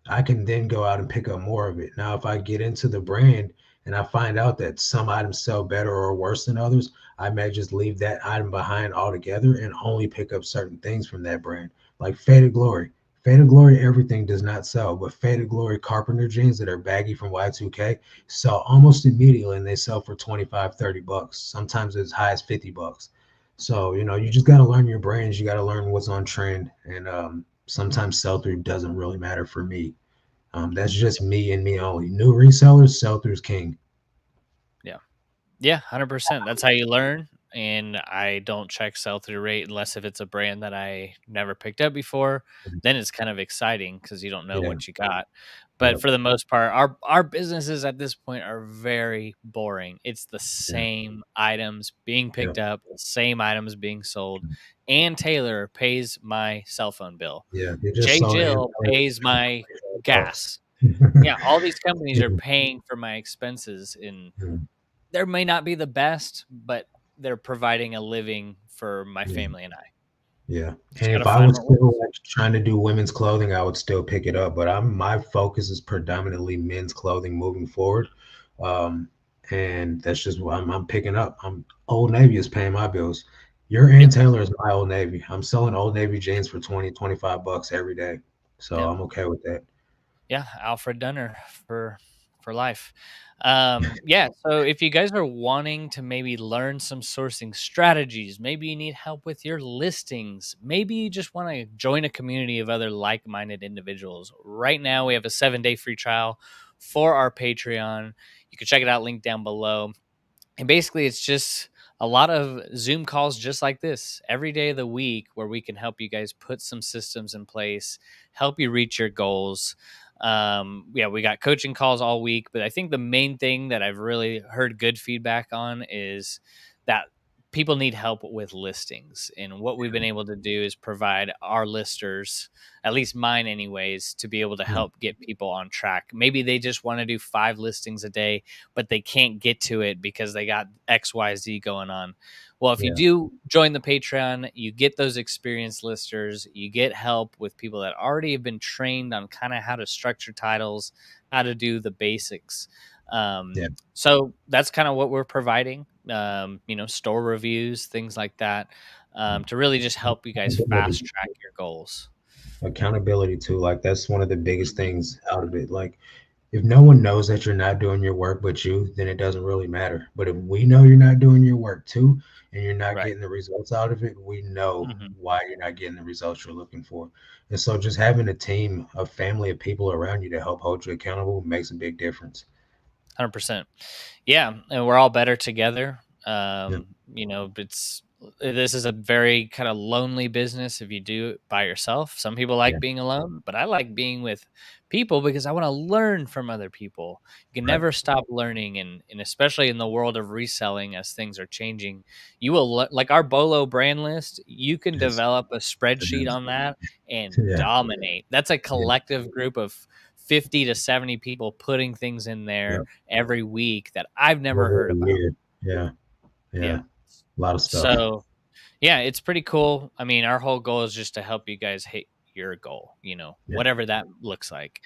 [SPEAKER 2] I can then go out and pick up more of it. Now, if I get into the brand and I find out that some items sell better or worse than others, I may just leave that item behind altogether and only pick up certain things from that brand. Like Faded Glory. Faded Glory, everything does not sell, but Faded Glory carpenter jeans that are baggy from Y2K sell almost immediately, and they sell for 25, $30, sometimes as high as $50.
[SPEAKER 1] Yeah.
[SPEAKER 2] So, you just got to learn your brands. You got to learn what's on trend. And sometimes sell through doesn't really matter for me. That's just me and me only. New resellers, sell through's king.
[SPEAKER 1] Yeah. Yeah, 100%. That's how you learn. And I don't check sell through rate unless if it's a brand that I never picked up before. Then it's kind of exciting because you don't know
[SPEAKER 2] Yeah,
[SPEAKER 1] what you got. But
[SPEAKER 2] yep,
[SPEAKER 1] for the most part, our businesses at this point are very boring. It's the
[SPEAKER 2] yeah,
[SPEAKER 1] same items being picked
[SPEAKER 2] yep,
[SPEAKER 1] up, the same items being sold. And Taylor pays my cell phone bill.
[SPEAKER 2] yeah. You just
[SPEAKER 1] J.
[SPEAKER 2] saw Ann
[SPEAKER 1] Jill pays my
[SPEAKER 2] bucks.
[SPEAKER 1] gas. Yeah, all these companies are paying for my expenses, and there may not be the best, but they're providing a living for my
[SPEAKER 2] Yeah,
[SPEAKER 1] family and I.
[SPEAKER 2] yeah.
[SPEAKER 1] Just
[SPEAKER 2] And
[SPEAKER 1] gotta
[SPEAKER 2] if I
[SPEAKER 1] find
[SPEAKER 2] was
[SPEAKER 1] what
[SPEAKER 2] still
[SPEAKER 1] works.
[SPEAKER 2] like trying to do women's clothing, I would still pick it up. But my focus is predominantly men's clothing moving forward. Um, and that's just what I'm picking up. Old Navy is paying my bills. Your Ann
[SPEAKER 1] Yep,
[SPEAKER 2] Taylor is my Old Navy. I'm selling Old Navy jeans for 20, $25 every day. So
[SPEAKER 1] yep.
[SPEAKER 2] I'm okay with that.
[SPEAKER 1] Yeah, Alfred Dunner for life. Yeah, so if you guys are wanting to maybe learn some sourcing strategies, maybe you need help with your listings, maybe you just want to join a community of other like-minded individuals. Right now we have a 7-day free trial for our Patreon. You can check it out, link down below. And basically, it's just a lot of Zoom calls just like this every day of the week where we can help you guys put some systems in place, help you reach your goals. Yeah, we got coaching calls all week, but I think the main thing that I've really heard good feedback on is that people need help with listings. And what we've been able to do is provide our listers, at least mine, anyways, to be able to
[SPEAKER 2] Mm,
[SPEAKER 1] help get people on track. Maybe they just want to do 5 listings a day, but they can't get to it because they got XYZ going on. Well, if you
[SPEAKER 2] yeah,
[SPEAKER 1] do join the Patreon, you get those experienced listers, you get help with people that already have been trained on kind of how to structure titles, how to do the basics.
[SPEAKER 2] yeah.
[SPEAKER 1] So that's kind of what we're providing, store reviews, things like that,
[SPEAKER 2] Mm.
[SPEAKER 1] to really just help you guys
[SPEAKER 2] Accountability.
[SPEAKER 1] fast track your goals.
[SPEAKER 2] Accountability too. Like that's one of the biggest things out of it. Like if no one knows that you're not doing your work but you, then it doesn't really matter. But if we know you're not doing your work too and you're not
[SPEAKER 1] Right.
[SPEAKER 2] getting the results out of it, we know
[SPEAKER 1] Hmm.
[SPEAKER 2] why you're not getting the results you're looking for. And so just having a team, a family of people around you to help hold you accountable makes a big difference.
[SPEAKER 1] 100%. Yeah, and we're all better together.
[SPEAKER 2] Yeah.
[SPEAKER 1] It's this is a very kind of lonely business if you do it by yourself. Some people
[SPEAKER 2] Yeah.
[SPEAKER 1] like being alone, but I like being with people because I want to learn from other people. You can
[SPEAKER 2] Right.
[SPEAKER 1] never stop learning, and especially in the world of reselling as things are changing, you will like our Bolo brand list. You can
[SPEAKER 2] Yes.
[SPEAKER 1] develop a
[SPEAKER 2] It
[SPEAKER 1] spreadsheet
[SPEAKER 2] is.
[SPEAKER 1] on that and
[SPEAKER 2] Yeah.
[SPEAKER 1] dominate. That's a
[SPEAKER 2] Yeah.
[SPEAKER 1] collective group of 50 to 70 people putting things in there
[SPEAKER 2] Yep.
[SPEAKER 1] every week that I've never
[SPEAKER 2] Over
[SPEAKER 1] heard
[SPEAKER 2] a
[SPEAKER 1] about.
[SPEAKER 2] year. Yeah.
[SPEAKER 1] Yeah.
[SPEAKER 2] Yeah. A lot of stuff.
[SPEAKER 1] So yeah, it's pretty cool. I mean, our whole goal is just to help you guys hit your goal,
[SPEAKER 2] Yeah.
[SPEAKER 1] whatever that looks like.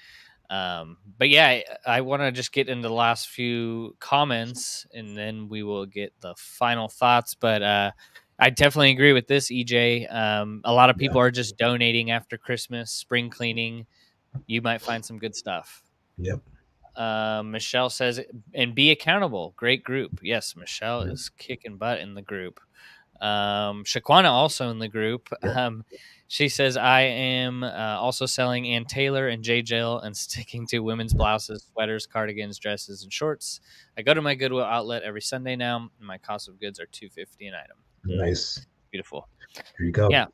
[SPEAKER 1] But yeah, I want to just get into the last few comments and then we will get the final thoughts. But I definitely agree with this, EJ. A lot of
[SPEAKER 2] Yeah.
[SPEAKER 1] people are just donating after Christmas, spring cleaning. You might find some good stuff.
[SPEAKER 2] Yep.
[SPEAKER 1] Michelle says, and be accountable. Great group. Yes, Michelle
[SPEAKER 2] Yep.
[SPEAKER 1] is kicking butt in the group. Shaquana also in the group.
[SPEAKER 2] Yep.
[SPEAKER 1] She says, I am also selling Ann Taylor and J. Jill and sticking to women's blouses, sweaters, cardigans, dresses, and shorts. I go to my Goodwill outlet every Sunday now, and my cost of goods are $2.50 an item.
[SPEAKER 2] Nice.
[SPEAKER 1] Beautiful.
[SPEAKER 2] Here you go.
[SPEAKER 1] Yeah,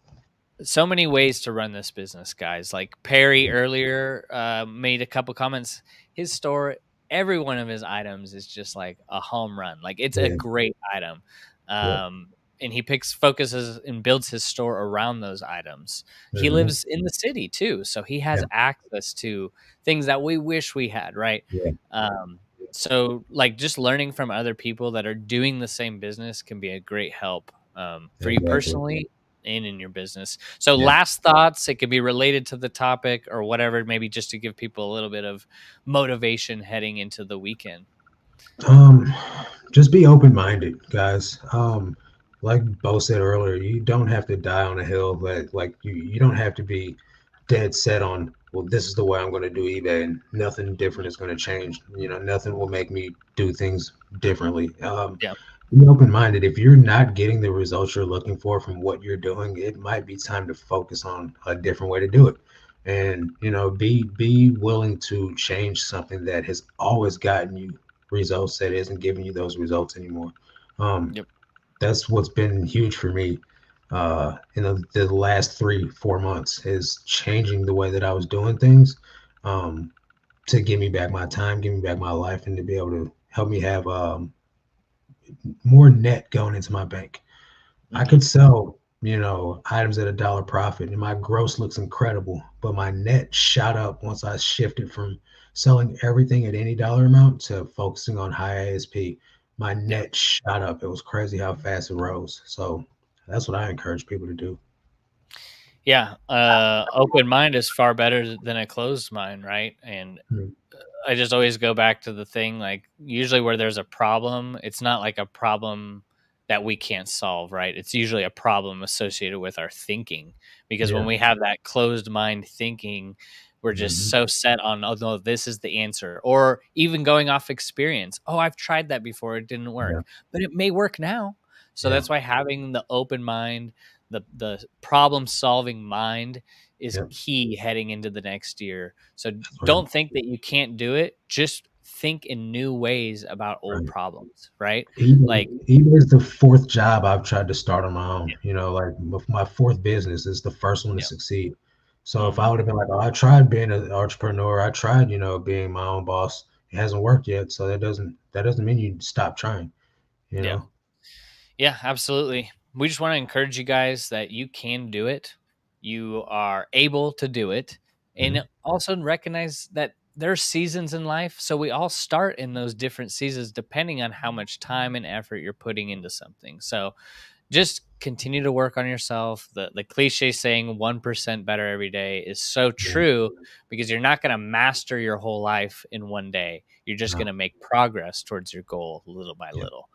[SPEAKER 1] so many ways to run this business, guys. Like Perry earlier made a couple comments. His store, every one of his items is just like a home run. Like it's a
[SPEAKER 2] Yeah.
[SPEAKER 1] great item.
[SPEAKER 2] Yep.
[SPEAKER 1] And he focuses and builds his store around those items. He
[SPEAKER 2] Hmm.
[SPEAKER 1] lives in the city too, so he has
[SPEAKER 2] Yeah.
[SPEAKER 1] access to things that we wish we had, right?
[SPEAKER 2] Yeah.
[SPEAKER 1] Um, so like just learning from other people that are doing the same business can be a great help for you
[SPEAKER 2] Exactly.
[SPEAKER 1] personally and in your business. So
[SPEAKER 2] Yeah.
[SPEAKER 1] last thoughts, it could be related to the topic or whatever, maybe just to give people a little bit of motivation heading into the weekend.
[SPEAKER 2] Um, just be open minded, guys. Like Bo said earlier, you don't have to die on a hill, but like you don't have to be dead set on, well, this is the way I'm gonna do eBay and nothing different is gonna change. Nothing will make me do things differently.
[SPEAKER 1] Yeah.
[SPEAKER 2] Be open minded. If you're not getting the results you're looking for from what you're doing, it might be time to focus on a different way to do it. And be willing to change something that has always gotten you results that isn't giving you those results anymore. Um,
[SPEAKER 1] Yep.
[SPEAKER 2] that's what's been huge for me in the last 3 4 months is changing the way that I was doing things um, to give me back my time, give me back my life, and to be able to help me have more net going into my bank. I
[SPEAKER 1] Hmm.
[SPEAKER 2] could sell, items at a dollar profit and my gross looks incredible, but my net shot up once I shifted from selling everything at any dollar amount to focusing on high ASP. My
[SPEAKER 1] Yeah.
[SPEAKER 2] net shot up. It was crazy how fast it rose. So that's what I encourage people to do.
[SPEAKER 1] Yeah. Open mind is far better than a closed mind, right? And
[SPEAKER 2] Mm.
[SPEAKER 1] I just always go back to the thing like usually where there's a problem, it's not like a problem that we can't solve, right? It's usually a problem associated with our thinking because when
[SPEAKER 2] Yeah.
[SPEAKER 1] we have that closed mind thinking, we're just
[SPEAKER 2] Hmm.
[SPEAKER 1] so set on, oh no, this is the answer, or even going off experience. Oh, I've tried that before, it didn't
[SPEAKER 2] Yeah.
[SPEAKER 1] work, but it may work now. So
[SPEAKER 2] Yeah.
[SPEAKER 1] that's why having the open mind, the problem solving mind is
[SPEAKER 2] Yeah.
[SPEAKER 1] key heading into the next year. So
[SPEAKER 2] Right.
[SPEAKER 1] don't think that you can't do it. Just think in new ways about old
[SPEAKER 2] Right.
[SPEAKER 1] problems, right?
[SPEAKER 2] Even
[SPEAKER 1] Like,
[SPEAKER 2] even is the fourth job I've tried to start on my own. Like my fourth business is the first one to
[SPEAKER 1] yeah.
[SPEAKER 2] succeed. So if I
[SPEAKER 1] Hmm.
[SPEAKER 2] would have been like, oh, I tried being an entrepreneur, I tried, being my own boss. It hasn't worked yet. So that doesn't mean you stop trying, you
[SPEAKER 1] Yeah.
[SPEAKER 2] know?
[SPEAKER 1] Yeah, absolutely. We just want to encourage you guys that you can do it. You are able to do it. And
[SPEAKER 2] Mhm.
[SPEAKER 1] also recognize that there's seasons in life. So we all start in those different seasons depending on how much time and effort you're putting into something. So just continue to work on yourself. The cliche saying 1% better every day is so
[SPEAKER 2] Yeah.
[SPEAKER 1] true because you're not going to master your whole life in one day. You're just going
[SPEAKER 2] No.
[SPEAKER 1] to make progress towards your goal little by
[SPEAKER 2] Yeah.
[SPEAKER 1] little.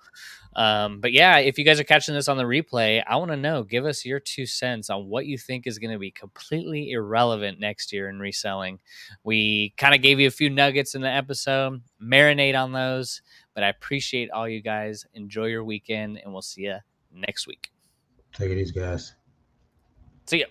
[SPEAKER 1] But yeah, if you guys are catching this on the replay, I want to know, give us your 2 cents on what you think is going to be completely irrelevant next year in reselling. We kind of gave you a few nuggets in the episode, marinate on those, but I appreciate all you guys. Enjoy your weekend, and we'll see you next week.
[SPEAKER 2] Take it easy, guys.
[SPEAKER 1] See ya.